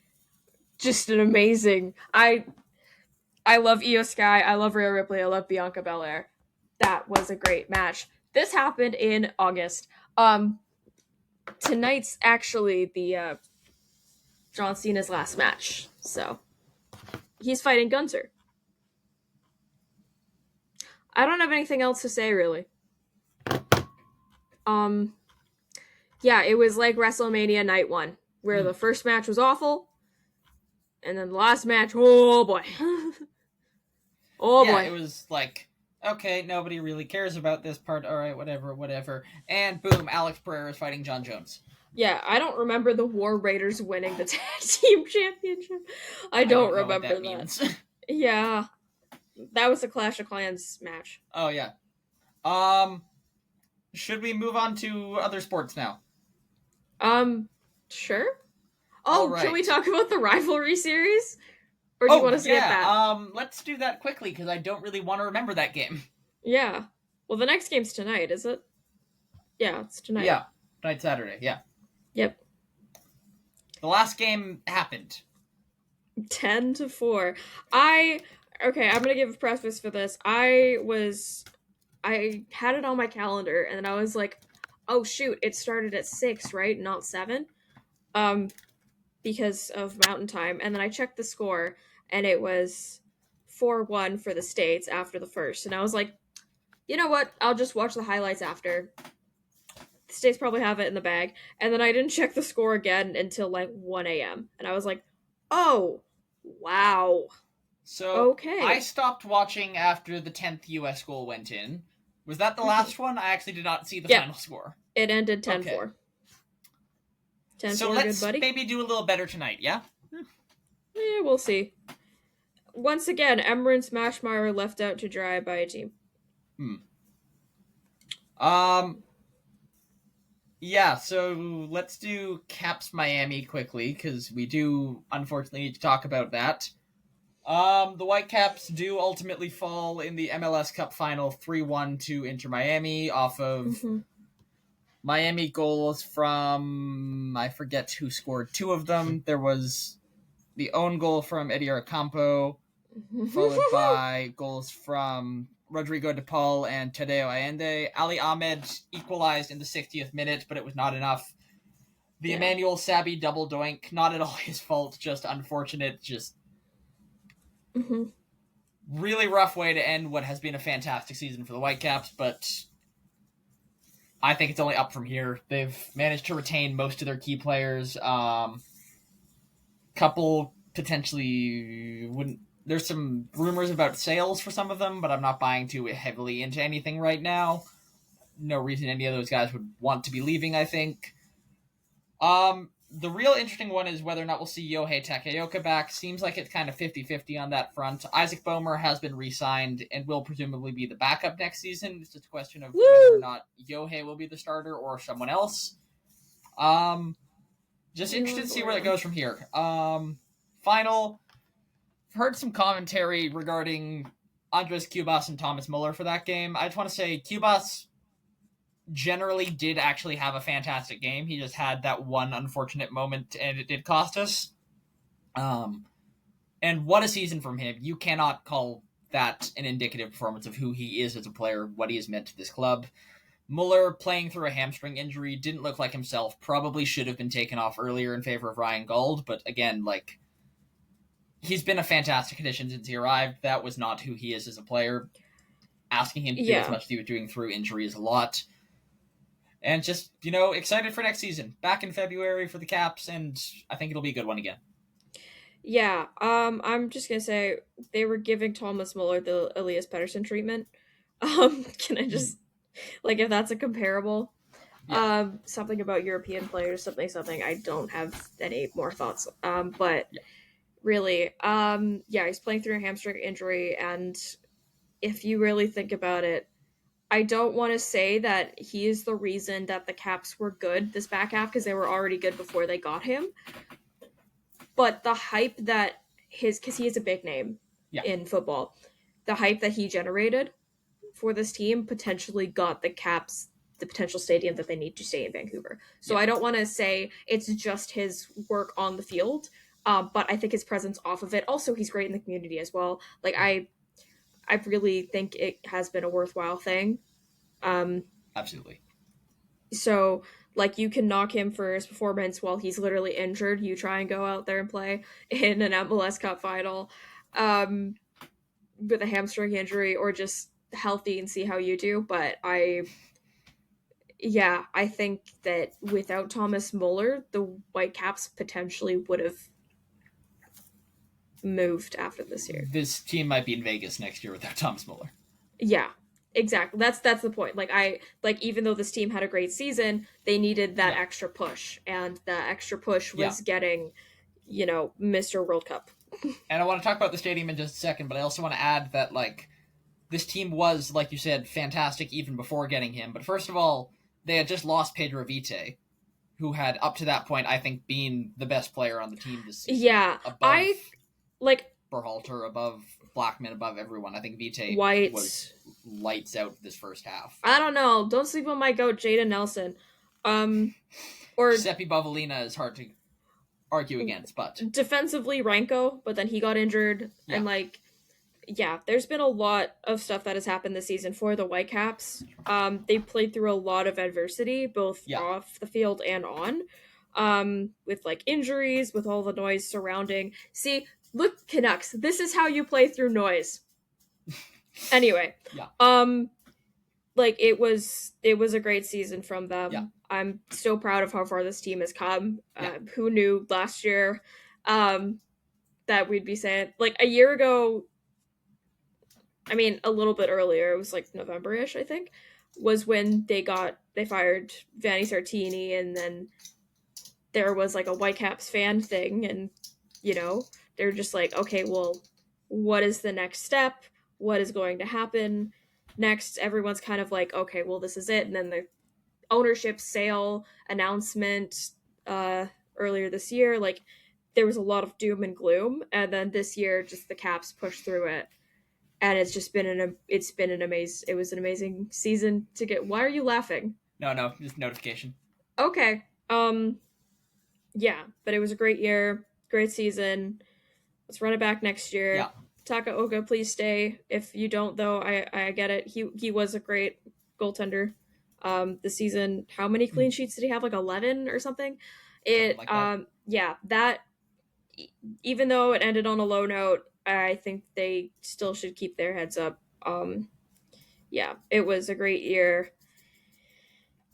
just an amazing... I love Io Sky, I love Rhea Ripley, I love Bianca Belair. That was a great match. This happened in August. Tonight's actually the John Cena's last match, so he's fighting Gunther. I don't have anything else to say, really. Yeah, it was like WrestleMania Night 1, where the first match was awful, and then the last match, oh boy. Boy. It was like, okay, nobody really cares about this part, alright, whatever. And boom, Alex Pereira is fighting John Jones. Yeah, I don't remember the War Raiders winning the tag team championship. I don't remember what that means. Yeah. That was a Clash of Clans match. Oh, yeah. Should we move on to other sports now? Sure. Oh, right. Can we talk about the rivalry series? Or do you want to skip that? Let's do that quickly, because I don't really want to remember that game. Yeah. Well, the next game's tonight, is it? Yeah, it's tonight. Yeah, tonight, Saturday, yeah. Yep. The last game happened. 10-4. Okay, I'm gonna give a preface for this. I had it on my calendar, and then I was like, oh shoot, it started at 6, right? Not 7? Because of Mountain Time. And then I checked the score, and it was 4-1 for the States after the first. And I was like, you know what? I'll just watch the highlights after. States probably have it in the bag. And then I didn't check the score again until like 1 a.m. And I was like, oh, wow. So I Okay. stopped watching after the 10th US goal went in. Was that the last one? I actually did not see the Yeah, final score. it ended Okay. 10-4. So 10-4, good let's buddy. maybe do a little better tonight, yeah? Yeah, we'll see. Once again, Emran Smashmire left out to dry by a team. Hmm. Um, yeah, so let's do Caps Miami quickly, because we do unfortunately need to talk about that. The Whitecaps do ultimately fall in the MLS Cup final 3-1 to Inter Miami off of Miami goals from, I forget who scored two of them. There was the own goal from Eddie Arcampo, followed by goals from Rodrigo De Paul and Tadeo Allende. Ali Ahmed equalized in the 60th minute, but it was not enough. The Yeah. Emmanuel Sabi double doink, not at all his fault, just unfortunate, just really rough way to end what has been a fantastic season for the Whitecaps, but I think it's only up from here. They've managed to retain most of their key players. Couple potentially wouldn't. There's some rumors about sales for some of them, but I'm not buying too heavily into anything right now. No reason any of those guys would want to be leaving, I think. The real interesting one is whether or not we'll see Yohei Takaoka back. Seems like it's kind of 50-50 on that front. Isaac Boehmer has been re-signed and will presumably be the backup next season. It's just a question of whether or not Yohei will be the starter or someone else. Just interested to see where that goes from here. Final, heard some commentary regarding Andres Cubas and Thomas Muller for that game. I just want to say Cubas generally did actually have a fantastic game. He just had that one unfortunate moment, and it did cost us. And what a season from him. You cannot call that an indicative performance of who he is as a player, what he has meant to this club. Muller, playing through a hamstring injury, didn't look like himself. Probably should have been taken off earlier in favor of Ryan Gauld, but again, like, he's been a fantastic addition since he arrived. That was not who he is as a player. Asking him to do as much as he was doing through injury is a lot. And just, excited for next season. Back in February for the Caps, and I think it'll be a good one again. Yeah, I'm just gonna say they were giving Thomas Muller the Elias Pettersson treatment. Can I just, like, if that's a comparable? Yeah. Something about European players, something. I don't have any more thoughts. But really, he's playing through a hamstring injury, and if you really think about it, I don't want to say that he is the reason that the Caps were good this back half, because they were already good before they got him. But the hype that because he is a big name in football, the hype that he generated for this team potentially got the Caps the potential stadium that they need to stay in Vancouver. So I don't want to say it's just his work on the field, but I think his presence off of it. Also, he's great in the community as well. Like, I really think it has been a worthwhile thing. Absolutely. So, like, you can knock him for his performance while he's literally injured. You try and go out there and play in an MLS Cup final with a hamstring injury, or just healthy and see how you do. But I think that without Thomas Muller, the Whitecaps potentially would have moved after this year. This team might be in Vegas next year without Thomas Muller. Yeah, exactly. That's the point. Like, even though this team had a great season, they needed that extra push, and the extra push was getting, Mr. World Cup. And I want to talk about the stadium in just a second, but I also want to add that, like, this team was, like you said, fantastic even before getting him. But first of all, they had just lost Pedro Vite, who had, up to that point, I think, been the best player on the team this season. Yeah, above Berhalter, above Blackman, above everyone. I think Vite was lights out this first half. I don't know. Don't sleep on my goat, Jaden Nelson. Or Seppi Bavolina is hard to argue against, but defensively Ranko, but then he got injured, and there's been a lot of stuff that has happened this season for the Whitecaps. They played through a lot of adversity, both off the field and on, with like injuries, with all the noise surrounding. See, look, Canucks, this is how you play through noise. Anyway, like, it was a great season from them. I'm so proud of how far this team has come. Yeah. Who knew last year that we'd be saying, like, a year ago, I mean, a little bit earlier, it was like November-ish, I think, was when they fired Vanni Sartini, and then there was like a Whitecaps fan thing, and, they're just like, okay, well, what is the next step? What is going to happen next? Everyone's kind of like, okay, well, this is it. And then the ownership sale announcement earlier this year, like, there was a lot of doom and gloom, and then this year, just the Caps pushed through it, and it's just been it was an amazing season to get. Why are you laughing? No, just notification. Okay. Yeah, but it was a great year, great season. Let's run it back next year. Yeah. Takaoka, please stay. If you don't, though, I get it. He was a great goaltender. This season, how many clean sheets did he have? Like 11 or something. Something like that. Yeah, that. Even though it ended on a low note, I think they still should keep their heads up. Yeah, it was a great year.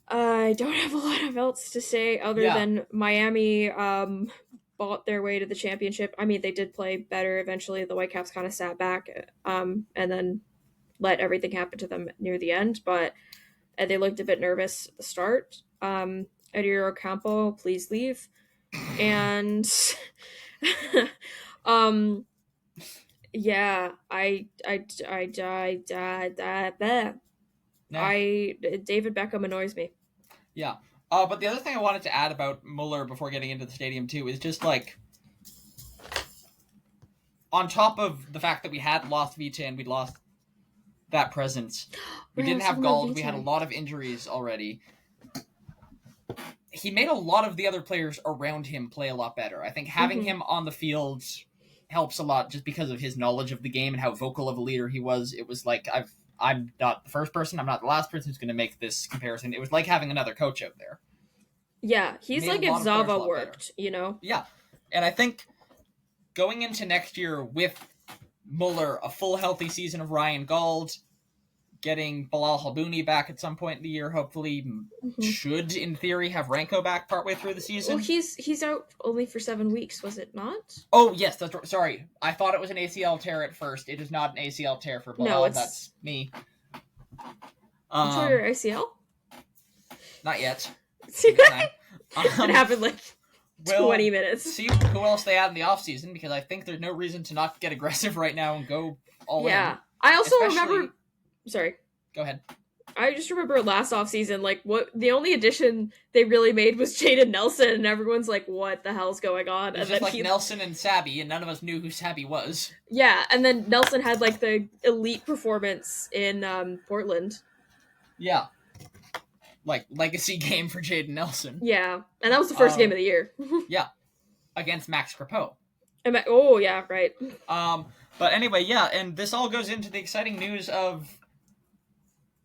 I don't have a lot of else to say other than Miami bought their way to the championship. I mean, they did play better eventually. The Whitecaps kind of sat back and then let everything happen to them near the end, but they looked a bit nervous at the start. Eddie Ocampo, please leave. And yeah, David Beckham annoys me. Yeah. But the other thing I wanted to add about Muller before getting into the stadium too is just like, on top of the fact that we had lost Vita and we'd lost that presence, we didn't have gold. We had a lot of injuries already. He made a lot of the other players around him play a lot better. I think having him on the field helps a lot just because of his knowledge of the game and how vocal of a leader he was. It was like, I'm not the first person, I'm not the last person who's going to make this comparison. It was like having another coach out there. Yeah, he's like if Zava worked, Yeah, and I think going into next year with Muller, a full healthy season of Ryan Gauld, getting Bilal Halbouni back at some point in the year, hopefully, should, in theory, have Ranko back partway through the season. Well, he's out only for 7 weeks, was it not? Oh, yes, that's right. Sorry. I thought it was an ACL tear at first. It is not an ACL tear for Bilal. No, that's me. You tore your ACL? Not yet. It happened like 20 minutes. See who else they add in the offseason, because I think there's no reason to not get aggressive right now and go all in. Yeah. I also remember... Sorry. Go ahead. I just remember last offseason, like, the only addition they really made was Jaden Nelson, and everyone's like, what the hell's going on? It's just like Nelson and Sabby, and none of us knew who Sabby was. Yeah, and then Nelson had, like, the elite performance in Portland. Yeah. Like, legacy game for Jaden Nelson. Yeah, and that was the first game of the year. Yeah. Against Max Crepeau. Oh, yeah, right. But anyway, yeah, and this all goes into the exciting news of...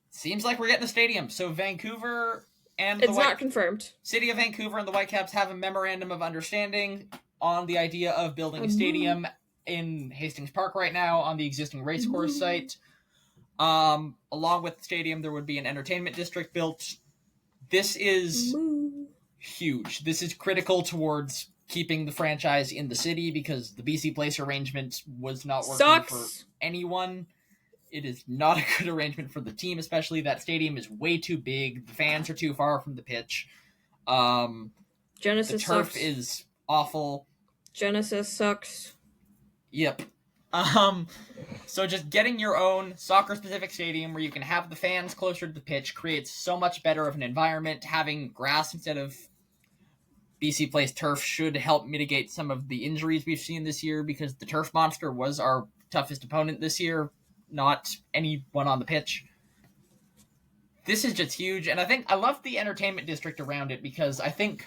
Seems like we're getting a stadium. So Vancouver and it's not confirmed. City of Vancouver and the Whitecaps have a memorandum of understanding on the idea of building a stadium in Hastings Park right now on the existing racecourse site. Along with the stadium, there would be an entertainment district built. This is huge. This is critical towards keeping the franchise in the city because the BC Place arrangement was not working for anyone. It is not a good arrangement for the team, especially. That stadium is way too big. The fans are too far from the pitch. Genesis the turf sucks. is awful. Genesis sucks. Yep. So just getting your own soccer-specific stadium where you can have the fans closer to the pitch creates so much better of an environment. Having grass instead of BC Place turf should help mitigate some of the injuries we've seen this year because the turf monster was our toughest opponent this year. Not anyone on the pitch. This is just huge, and I love the entertainment district around it because I think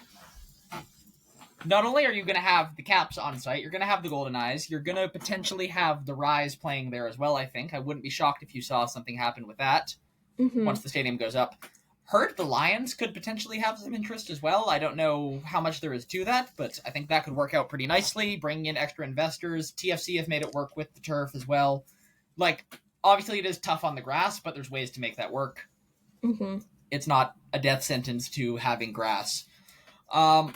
not only are you going to have the Caps on site, you're going to have the Golden Eyes, you're going to potentially have the Rise playing there as well, I think. I wouldn't be shocked if you saw something happen with that once the stadium goes up. Heard the Lions could potentially have some interest as well. I don't know how much there is to that, but I think that could work out pretty nicely, bringing in extra investors. TFC have made it work with the turf as well. Like, obviously it is tough on the grass, but there's ways to make that work. it's not a death sentence to having grass. And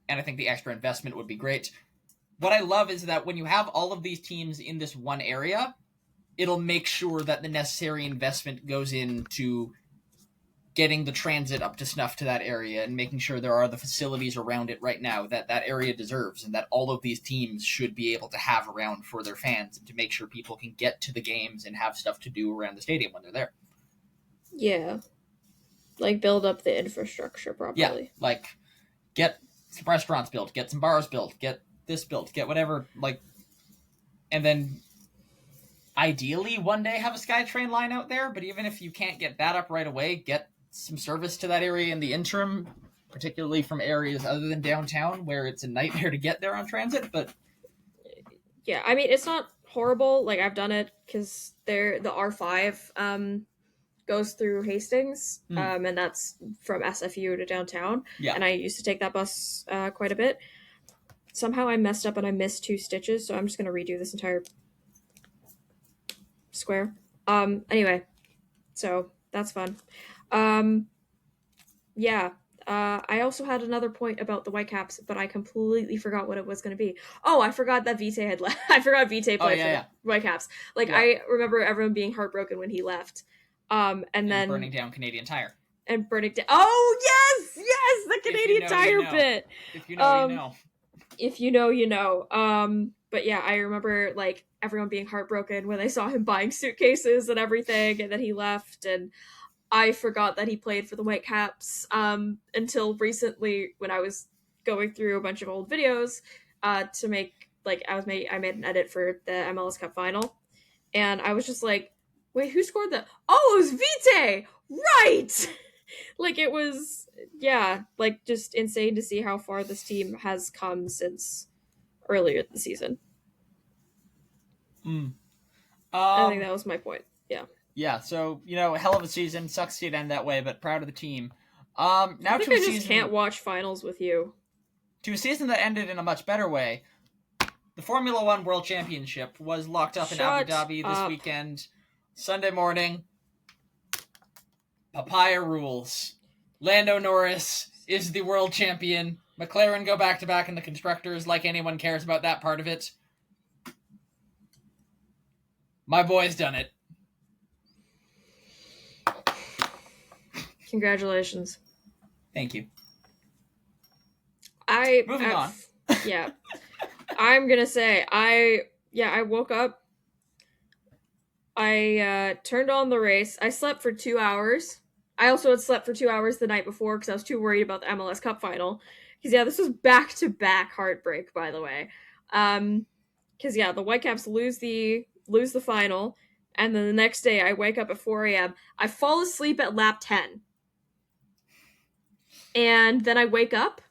I think the extra investment would be great. What I love is that when you have all of these teams in this one area, it'll make sure that the necessary investment goes into getting the transit up to snuff to that area and making sure there are the facilities around it right now that that area deserves and that all of these teams should be able to have around for their fans and to make sure people can get to the games and have stuff to do around the stadium when they're there. Yeah. Like, build up the infrastructure properly. Yeah, like, get some restaurants built, get some bars built, get this built, get whatever, like, and then ideally one day have a SkyTrain line out there, but even if you can't get that up right away, get some service to that area in the interim, particularly from areas other than downtown where it's a nightmare to get there on transit. But yeah, I mean, it's not horrible. Like, I've done it because the R5 goes through Hastings, and that's from SFU to downtown. Yeah. And I used to take that bus quite a bit. Somehow I messed up and I missed 2 stitches, so I'm just going to redo this entire square. Anyway, so that's fun. Yeah. I also had another point about the Whitecaps, but I completely forgot what it was going to be. Oh, I forgot that Vitae had left. I forgot Vitae played for the Whitecaps. Like, I remember everyone being heartbroken when he left. And then burning down Canadian Tire. And burning down. Oh, yes! The Canadian Tire bit! If you know, you know. If you know, you know. But yeah, I remember, like, everyone being heartbroken when they saw him buying suitcases and everything, and then he left, and I forgot that he played for the Whitecaps until recently when I was going through a bunch of old videos to make, like, I made an edit for the MLS Cup final, and I was just like, wait, who scored that? Oh, it was Vitae! Right! Like, it was, yeah, like, just insane to see how far this team has come since earlier in the season. I think that was my point. Yeah. Yeah, so, you know, hell of a season. Sucks to see it end that way, but proud of the team. Now I think to a I just season, can't watch finals with you. To a season that ended in a much better way. The Formula One World Championship was locked up in Abu Dhabi this weekend. Sunday morning. Papaya rules. Lando Norris is the world champion. McLaren go back-to-back in the constructors, like anyone cares about that part of it. My boy's done it. Congratulations. Thank you. Moving on. Yeah. I'm gonna say, I woke up. I turned on the race. I slept for 2 hours. I also had slept for 2 hours the night before because I was too worried about the MLS Cup final. Because, yeah, this was back-to-back heartbreak, by the way. Because, yeah, the Whitecaps lose the final, and then the next day I wake up at 4 a.m. I fall asleep at lap 10. And then I wake up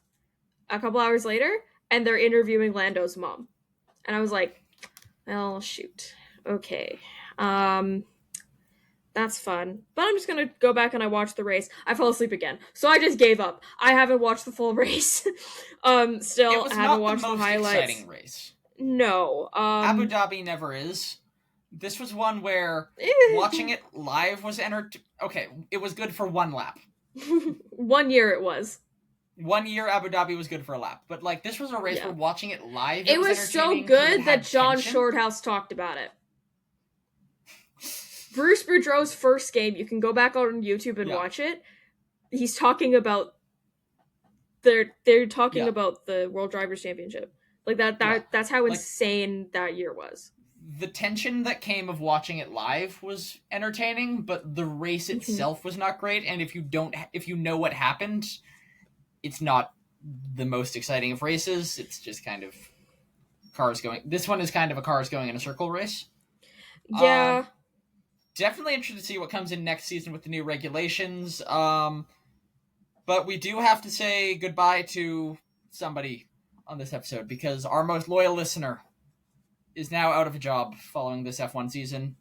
a couple hours later, and they're interviewing Lando's mom. And I was like, well, shoot. Okay. That's fun. But I'm just gonna go back and I watch the race. I fell asleep again. So I just gave up. I haven't watched the full race. Still haven't watched the highlights. Exciting race. No. Abu Dhabi never is. This was one where watching it live was okay, it was good for one lap. 1 year it was. 1 year Abu Dhabi was good for a lap. But, like, this was a race where watching it live, it was so good that John Shorthouse talked about it. Bruce Boudreau's first game, you can go back on YouTube and watch it. He's talking about they're talking about the World Drivers' Championship. Like that's how insane that year was. The tension that came of watching it live was entertaining, but the race itself was not great, and if you know what happened, it's not the most exciting of races. It's just kind of cars going. This one is kind of a cars going in a circle race. Yeah. Definitely interested to see what comes in next season with the new regulations. But we do have to say goodbye to somebody on this episode because our most loyal listener is now out of a job following this F1 season.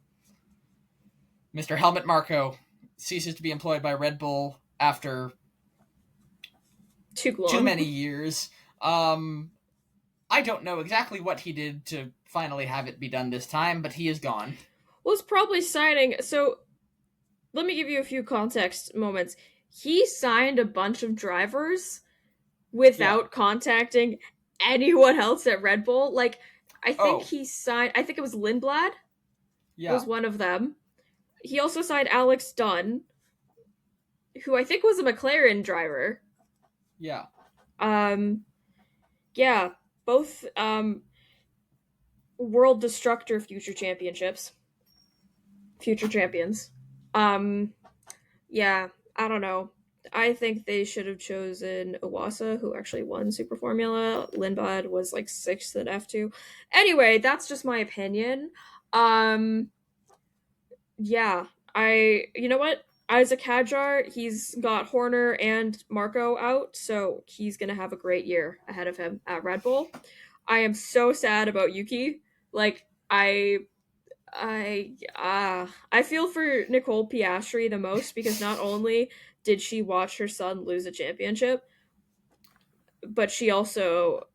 Mr. Helmut Marko ceases to be employed by Red Bull after too many years. I don't know exactly what he did to finally have it be done this time, but he is gone. Was probably signing. So let me give you a few context moments. He signed a bunch of drivers Yeah. without contacting anyone else at Red Bull. Like, I think Oh, he signed, I think it was Lindblad yeah. was one of them. He also signed Alex Dunn, who I think was a McLaren driver. Yeah. Um, yeah, both World Destructor future champions. Um, yeah, I don't know. I think they should have chosen Iwasa, who actually won Super Formula. Lindblad was like sixth at F2. Anyway, that's just my opinion. Um, yeah, you know what? Isaac Hadjar, he's got Horner and Marco out, so he's gonna have a great year ahead of him at Red Bull. I am so sad about Yuki. Like, I feel for Nicole Piastri the most because not only did she watch her son lose a championship, but she also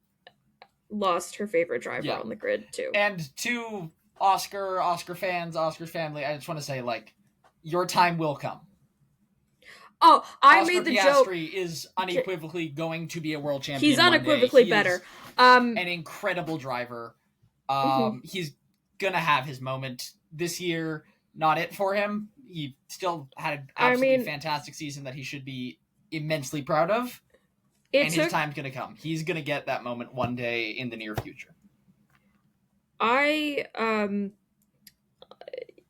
lost her favorite driver Yeah. on the grid too. And to Oscar fans, Oscar family, I just want to say, like, your time will come. Oh, I Oscar made the joke. Piastri is unequivocally going to be a world He's champion one day. unequivocally He is better. an incredible driver. Mhm. He's gonna have his moment this year. Not it for him. He still had an I absolutely mean, fantastic season that he should be immensely proud of. it And his took time's gonna come. He's gonna get that moment one day in the near future. I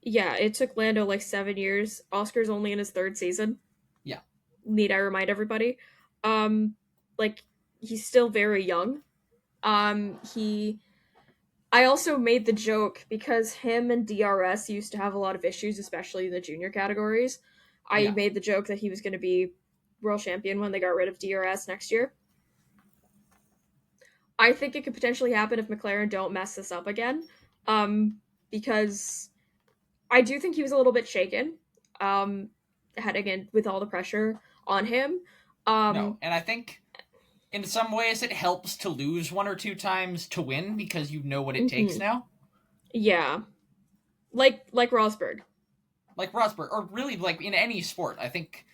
yeah, it took Lando like 7 years. Oscar's only in his third season. Yeah. Need I remind everybody? Um, like he's still very young. He I also made the joke because him and DRS used to have a lot of issues, especially in the junior categories. I Yeah. made the joke that he was going to be world champion when they got rid of DRS next year. I think it could potentially happen if McLaren don't mess this up again, because I do think he was a little bit shaken, heading in with all the pressure on him. No. Um, And I think in some ways it helps to lose one or two times to win because you know what it takes mhm. now. Yeah, like Rosberg. Like Rosberg, or really like in any sport. I think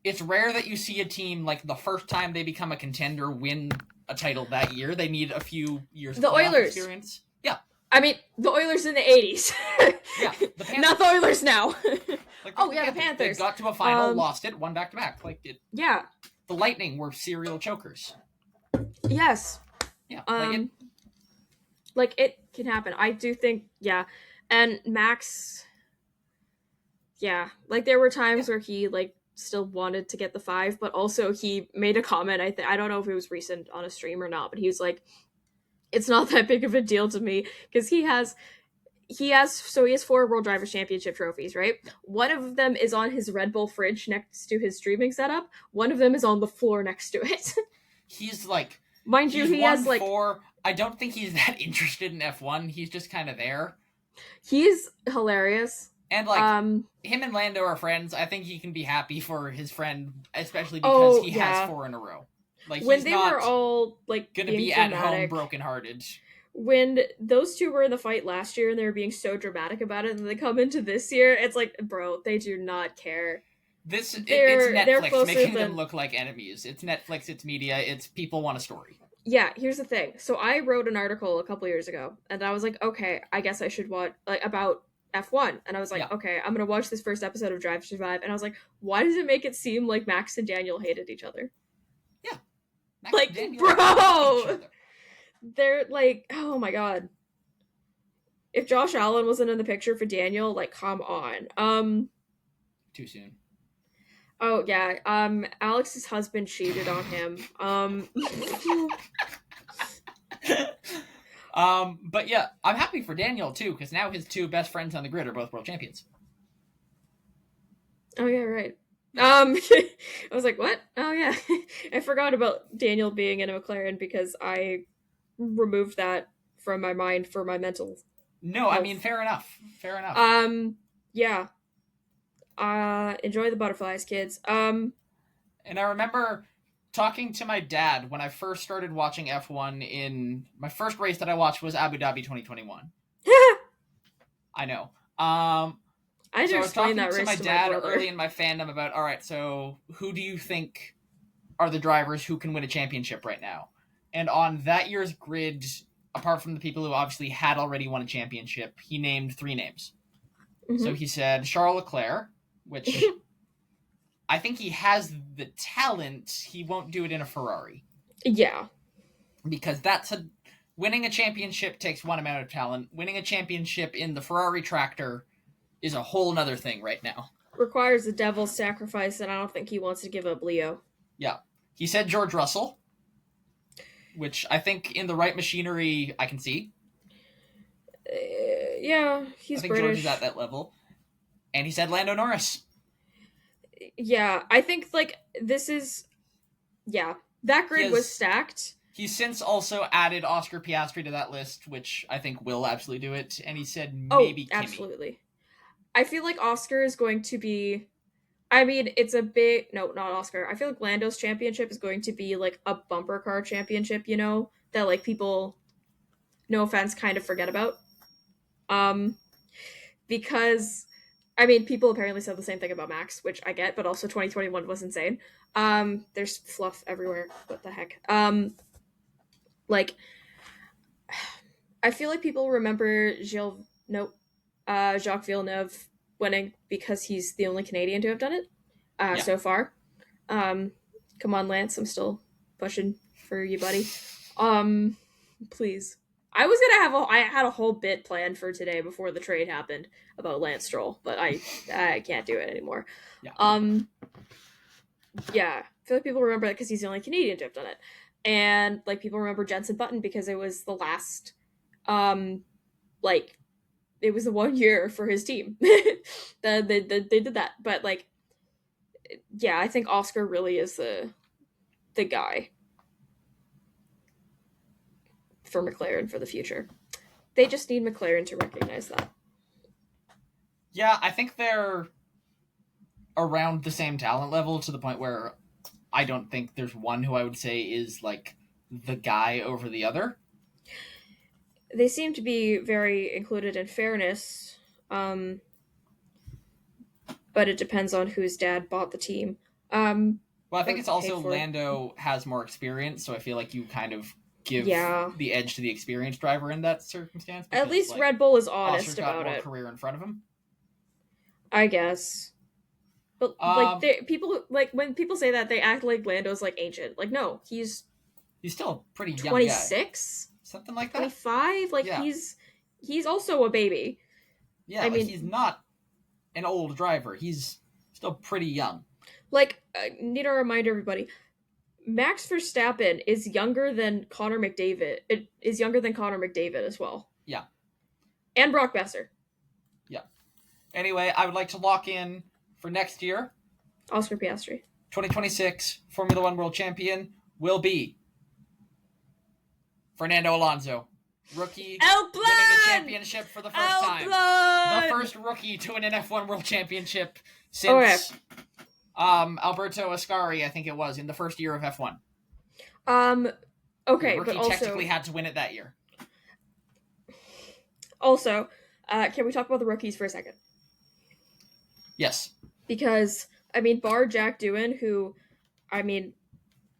it's rare that you see a team like the first time they become a contender win a title that year. They need a few years of The playoff Oilers. experience. Yeah. I mean, the Oilers in the 80s. Yeah. The Panthers. Not the Oilers now. Like oh, yeah, the Panthers. They got to a final, lost it, won back to back. Like it. Yeah. The Lightning were serial chokers. Yes. Yeah. Like it can happen. I do think, yeah. And Max, yeah. Like there were times where he like still wanted to get the 5, but also he made a comment. I don't know if it was recent on a stream or not, but he was like, it's not that big of a deal to me because he has 4 World Drivers Championship trophies, right? One of them is on his Red Bull fridge next to his streaming setup. One of them is on the floor next to it. He's like, mind you, he has like 4. I don't think he's that interested in F1. He's just kind of there. He's hilarious. And like him and Lando are friends. I think he can be happy for his friend, especially because he has 4 in a row. Like when he's they not were all like gonna be dramatic, at home brokenhearted. When those two were in the fight last year and they were being so dramatic about it, and they come into this year, it's like, bro, they do not care. It's Netflix making them look like enemies. It's Netflix, it's media, it's people want a story. Yeah, here's the thing. So I wrote an article a couple years ago, and I was like, okay, I guess I should watch about F1, and I was like, okay, I'm gonna watch this first episode of Drive to Survive, and I was like, why does it make it seem like Max and Daniel hated each other? Yeah, Max like, bro, they're like, oh my god. If Josh Allen wasn't in the picture for Daniel, like, come on. Too soon. Oh yeah. Alex's husband cheated on him. But yeah, I'm happy for Daniel too, because now his 2 best friends on the grid are both world champions. Oh yeah, right. I was like, what? Oh yeah. I forgot about Daniel being in a McLaren because I removed that from my mind for my mental. No, health. I mean, fair enough. Yeah. Enjoy the butterflies, kids. And I remember talking to my dad when I first started watching F1 in my first race that I watched was Abu Dhabi 2021. I know. I had So to I was explain talking that to my race to my dad brother. early in my fandom about, all right, so who do you think are the drivers who can win a championship right now? And on that year's grid, apart from the people who obviously had already won a championship, he named 3 names. So Mm-hmm. he said Charles Leclerc, which I think he has the talent. He won't do it in a Ferrari. Yeah. Because winning a championship takes one amount of talent. Winning a championship in the Ferrari tractor is a whole nother thing right now. Requires the devil's sacrifice, and I don't think he wants to give up Leo. Yeah. He said George Russell, which I think in the right machinery I can see. Yeah, he's I think British. George is at that level. And he said Lando Norris. Yeah, I think like this is that grid was stacked. He's since also added Oscar Piastri to that list, which I think will absolutely do it. And he said maybe Kimi. Absolutely. I feel like Oscar is going to be. I mean, it's a big no, not Oscar. I feel like Lando's championship is going to be like a bumper car championship. You know that like people, no offense, kind of forget about. Because I mean, people apparently said the same thing about Max, which I get, but also 2021 was insane. There's fluff everywhere. What the heck? Like, I feel like people remember Jacques Villeneuve winning because he's the only Canadian to have done it so far. Come on, Lance, I'm still pushing for you, buddy. Please. I had a whole bit planned for today before the trade happened about Lance Stroll, but I can't do it anymore. Yeah. I feel like people remember that because he's the only Canadian to have done it. And like people remember Jenson Button because it was the last it was the 1 year for his team. they did that. But like yeah, I think Oscar really is the guy for McLaren for the future. They just need McLaren to recognize that. Yeah, I think they're around the same talent level to the point where I don't think there's one who I would say is like the guy over the other. They seem to be very included in fairness, but it depends on whose dad bought the team. Well, I think it's also Lando has more experience, so I feel like you kind of give the edge to the experienced driver in that circumstance. Because, at least like, Red Bull is honest Oscar's about got more it. Career in front of him, I guess. But like people like when people say that, they act like Lando's like ancient. Like no, he's still pretty young. 26, something like that. 25. Like he's also a baby. Yeah, I mean he's not an old driver. He's still pretty young. Like need to remind everybody, Max Verstappen is younger than Connor McDavid. It is younger than Connor McDavid as well. Yeah, and Brock Besser. Yeah. Anyway, I would like to lock in for next year. Oscar Piastri. 2026 Formula One World Champion will be Fernando Alonso. Rookie winning the championship for the first time. The first rookie to win an F1 World Championship since Alberto Ascari, I think it was, in the first year of F1. Okay, the rookie but also technically had to win it that year. Also, can we talk about the rookies for a second? Yes. Because, I mean, bar Jack Doohan, who, I mean,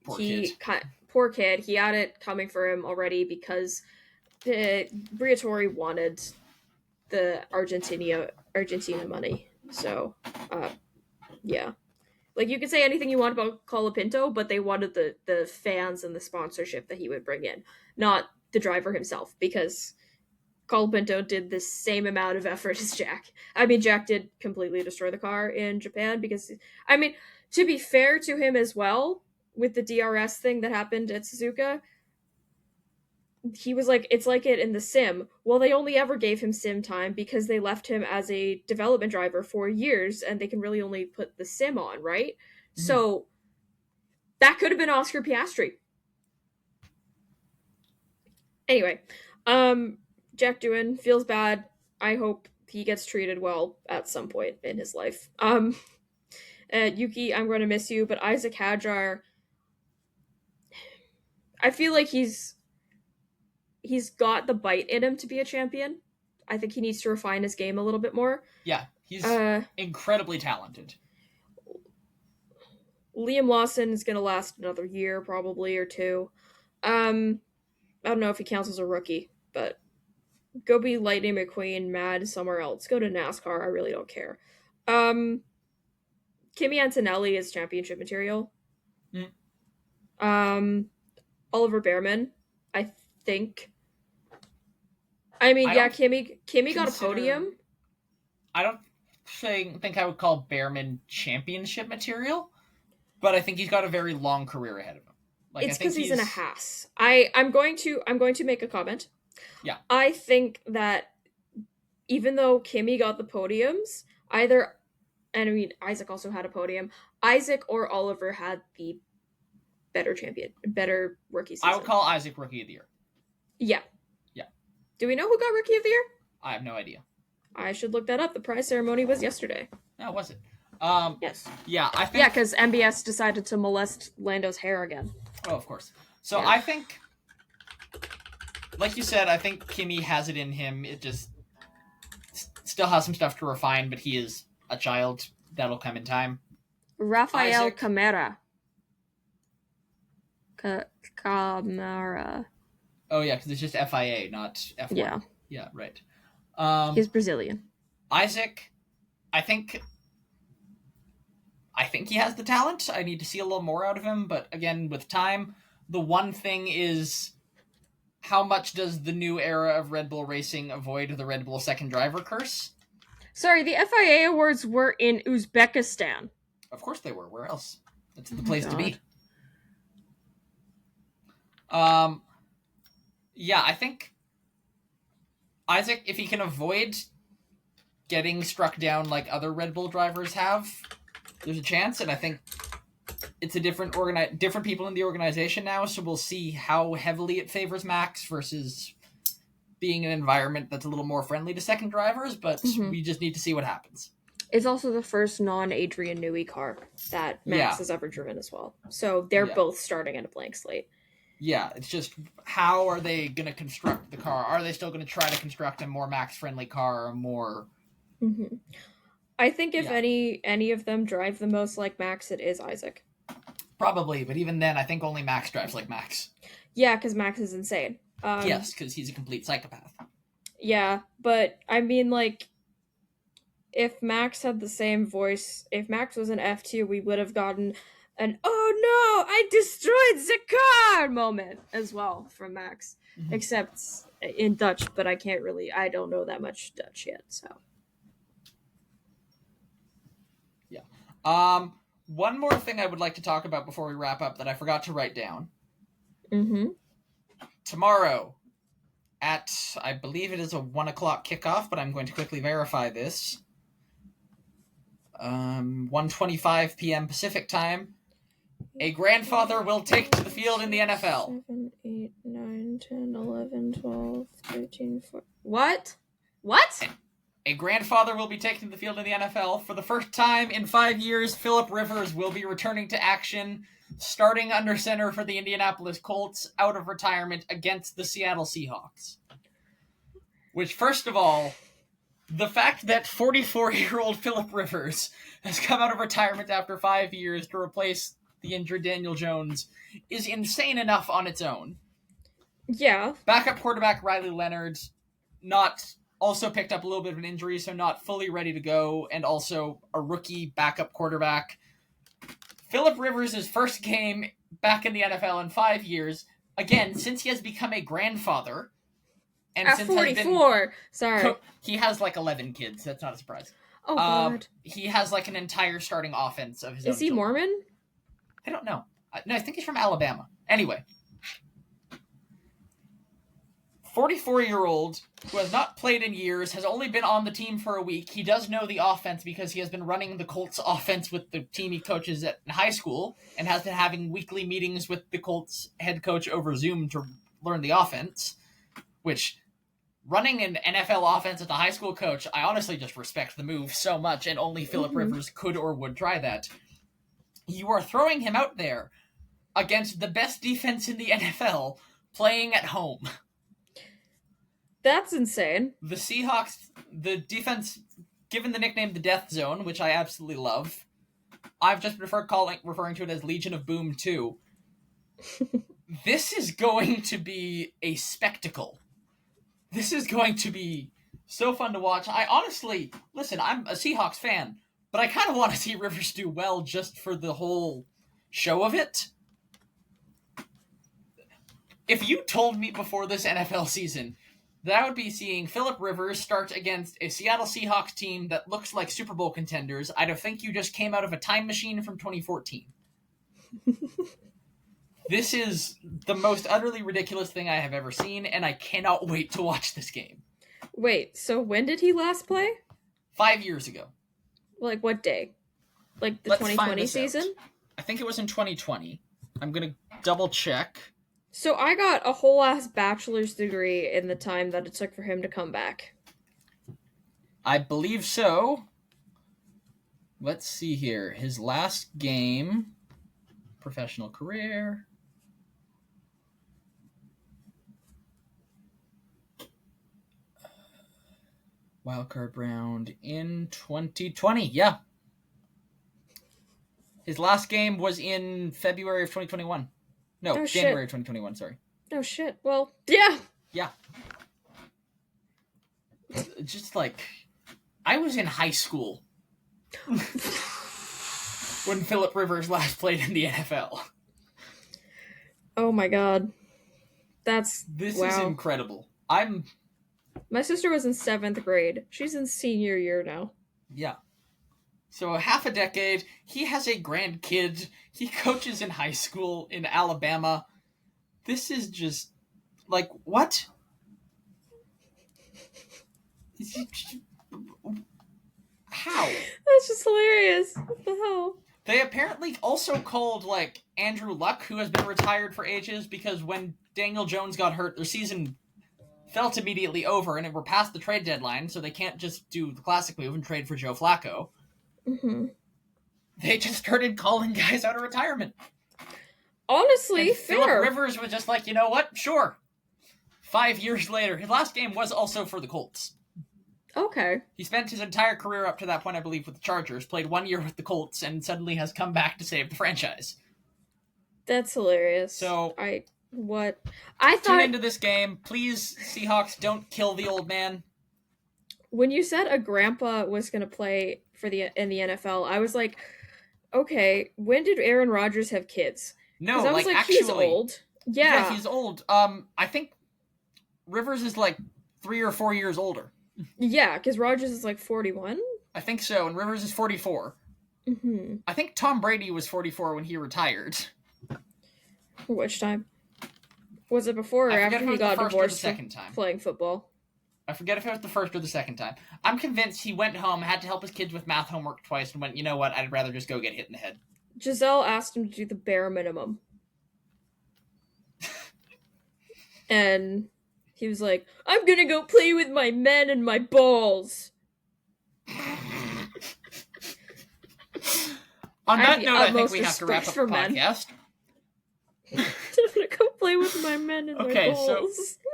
poor kid, he had it coming for him already because Briatore wanted the Argentina money. So, yeah. Like, you can say anything you want about Colapinto, but they wanted the fans and the sponsorship that he would bring in, not the driver himself, because Colapinto did the same amount of effort as Jack. I mean, Jack did completely destroy the car in Japan because, I mean, to be fair to him as well, with the DRS thing that happened at Suzuka, he was like, it's like it in the sim. Well, they only ever gave him sim time because they left him as a development driver for years and they can really only put the sim on, right? Mm-hmm. So that could have been Oscar Piastri. Anyway, Jack Doohan feels bad. I hope he gets treated well at some point in his life. Yuki, I'm going to miss you, but Isaac Hadjar, I feel like he's got the bite in him to be a champion. I think he needs to refine his game a little bit more. Yeah, he's Uh, incredibly talented. Liam Lawson is going to last another year, probably, or two. I don't know if he counts as a rookie, but go be Lightning McQueen mad somewhere else. Go to NASCAR. I really don't care. Kimi Antonelli is championship material. Mm. Oliver Behrman, I think. I mean, yeah, Kimi got a podium. I don't think I would call Behrman championship material, but I think he's got a very long career ahead of him. Like, it's because he's in a Haas. I'm going to make a comment. Yeah. I think that even though Kimi got the podiums, and I mean Isaac also had a podium, Isaac or Oliver had the better rookie season. I would call Isaac rookie of the year. Yeah. Yeah. Do we know who got rookie of the year? I have no idea. I should look that up. The prize ceremony was yesterday. No, was it? Yes. Yeah, I think... Yeah, because MBS decided to molest Lando's hair again. Oh, of course. So Yeah. I think, like you said, I think Kimi has it in him. It just still has some stuff to refine, but he is a child. That'll come in time. Rafael Isaac. Camara. Camara. Oh, yeah, because it's just FIA, not F1. Yeah. Yeah, right. He's Brazilian. Isaac, I think he has the talent. I need to see a little more out of him, but again, with time, the one thing is, how much does the new era of Red Bull racing avoid the Red Bull second driver curse? Sorry, the FIA awards were in Uzbekistan. Of course they were. Where else? That's the place to be. Yeah, I think Isaac, if he can avoid getting struck down like other Red Bull drivers have, there's a chance, and I think it's a different people in the organization now, so we'll see how heavily it favors Max versus being an environment that's a little more friendly to second drivers, but we just need to see what happens. It's also the first non-Adrian Newey car that Max has ever driven as well. So they're both starting at a blank slate. Yeah, it's just, how are they going to construct the car? Are they still going to try to construct a more Max-friendly car, a more... Mm-hmm. I think if any of them drive the most like Max, it is Isaac. Probably, but even then, I think only Max drives like Max. Yeah, because Max is insane. Yes, because he's a complete psychopath. Yeah, but I mean, like, if Max had the same voice, if Max was an F2, we would have gotten an "oh no, I destroyed the car" moment as well from Max. Mm-hmm. Except in Dutch, but I don't know that much Dutch yet, so. Yeah. One more thing I would like to talk about before we wrap up that I forgot to write down. Mm-hmm. Tomorrow at, I believe it is a 1 o'clock kickoff, but I'm going to quickly verify this. 1:25 p.m. Pacific time. A grandfather will take to the field in the NFL. 7, 8, 9, 10, 11, 12, 13, 14. What? What? A grandfather will be taken to the field in the NFL. For the first time in 5 years, Philip Rivers will be returning to action, starting under center for the Indianapolis Colts out of retirement against the Seattle Seahawks. Which, first of all, the fact that 44-year-old Philip Rivers has come out of retirement after 5 years to replace the injured Daniel Jones is insane enough on its own. Yeah. Backup quarterback Riley Leonard also picked up a little bit of an injury, so not fully ready to go, and also a rookie backup quarterback. Philip Rivers' first game back in the NFL in 5 years, again, since he has become a grandfather. And at 44! Sorry. He has like 11 kids, that's not a surprise. Oh, God. He has like an entire starting offense of his own. Is he Mormon? I don't know. No, I think he's from Alabama. Anyway. 44-year-old who has not played in years, has only been on the team for a week. He does know the offense because he has been running the Colts offense with the team he coaches at high school and has been having weekly meetings with the Colts head coach over Zoom to learn the offense, which, running an NFL offense as a high school coach, I honestly just respect the move so much, and only Philip Rivers could or would try that. You are throwing him out there against the best defense in the NFL playing at home. That's insane. The Seahawks, the defense, given the nickname the Death Zone, which I absolutely love, I've just referring to it as Legion of Boom 2. This is going to be a spectacle. This is going to be so fun to watch. I honestly, listen, I'm a Seahawks fan, but I kind of want to see Rivers do well just for the whole show of it. If you told me before this NFL season that I would be seeing Phillip Rivers start against a Seattle Seahawks team that looks like Super Bowl contenders, I'd have think you just came out of a time machine from 2014. This is the most utterly ridiculous thing I have ever seen, and I cannot wait to watch this game. Wait, so when did he last play? 5 years ago. Like, what day? Like, the Let's 2020 season? I think it was in 2020. I'm gonna double check. So I got a whole-ass bachelor's degree in the time that it took for him to come back. I believe so. Let's see here. His last game, professional career. Wildcard round in 2020. Yeah. His last game was in February of 2021. No, Oh, January shit. of 2021, sorry. Oh, shit. Well, yeah. Yeah. Just like, I was in high school when Phillip Rivers last played in the NFL. Oh, my God. This This is incredible. My sister was in 7th grade. She's in senior year now. Yeah. So half a decade, he has a grandkid, he coaches in high school in Alabama. This is just, like, what? How? That's just hilarious. What the hell? They apparently also called, like, Andrew Luck, who has been retired for ages, because when Daniel Jones got hurt, their season felt immediately over, and we're past the trade deadline, so they can't just do the classic move and trade for Joe Flacco. Mm-hmm. They just started calling guys out of retirement. Honestly, and fair. Phillip Rivers was just like, you know what? Sure. 5 years later, his last game was also for the Colts. Okay. He spent his entire career up to that point, I believe, with the Chargers, played 1 year with the Colts, and suddenly has come back to save the franchise. That's hilarious. So, I thought... Tune into this game. Please, Seahawks, don't kill the old man. When you said a grandpa was going to play in the NFL, I was like, okay, when did Aaron Rodgers have kids? No, I was like, actually, he's old. Yeah, he's old. I think Rivers is like 3 or 4 years older. Yeah, because Rodgers is like 41? I think so, and Rivers is 44. Mm-hmm. I think Tom Brady was 44 when he retired. Which time? Was it before or after he got divorced from playing football? I forget if it was the first or the second time. I'm convinced he went home, had to help his kids with math homework twice, and went, you know what, I'd rather just go get hit in the head. Giselle asked him to do the bare minimum. And he was like, I'm gonna go play with my men and my balls. On that note, I think we have to wrap up the podcast. I'm gonna go play with my men and my balls. Okay, so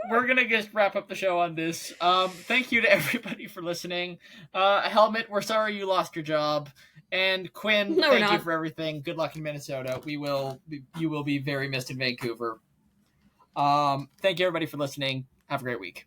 we're gonna just wrap up the show on this. Thank you to everybody for listening. Helmet, we're sorry you lost your job. And Quinn, thank you for everything. Good luck in Minnesota. You will be very missed in Vancouver. Thank you everybody for listening. Have a great week.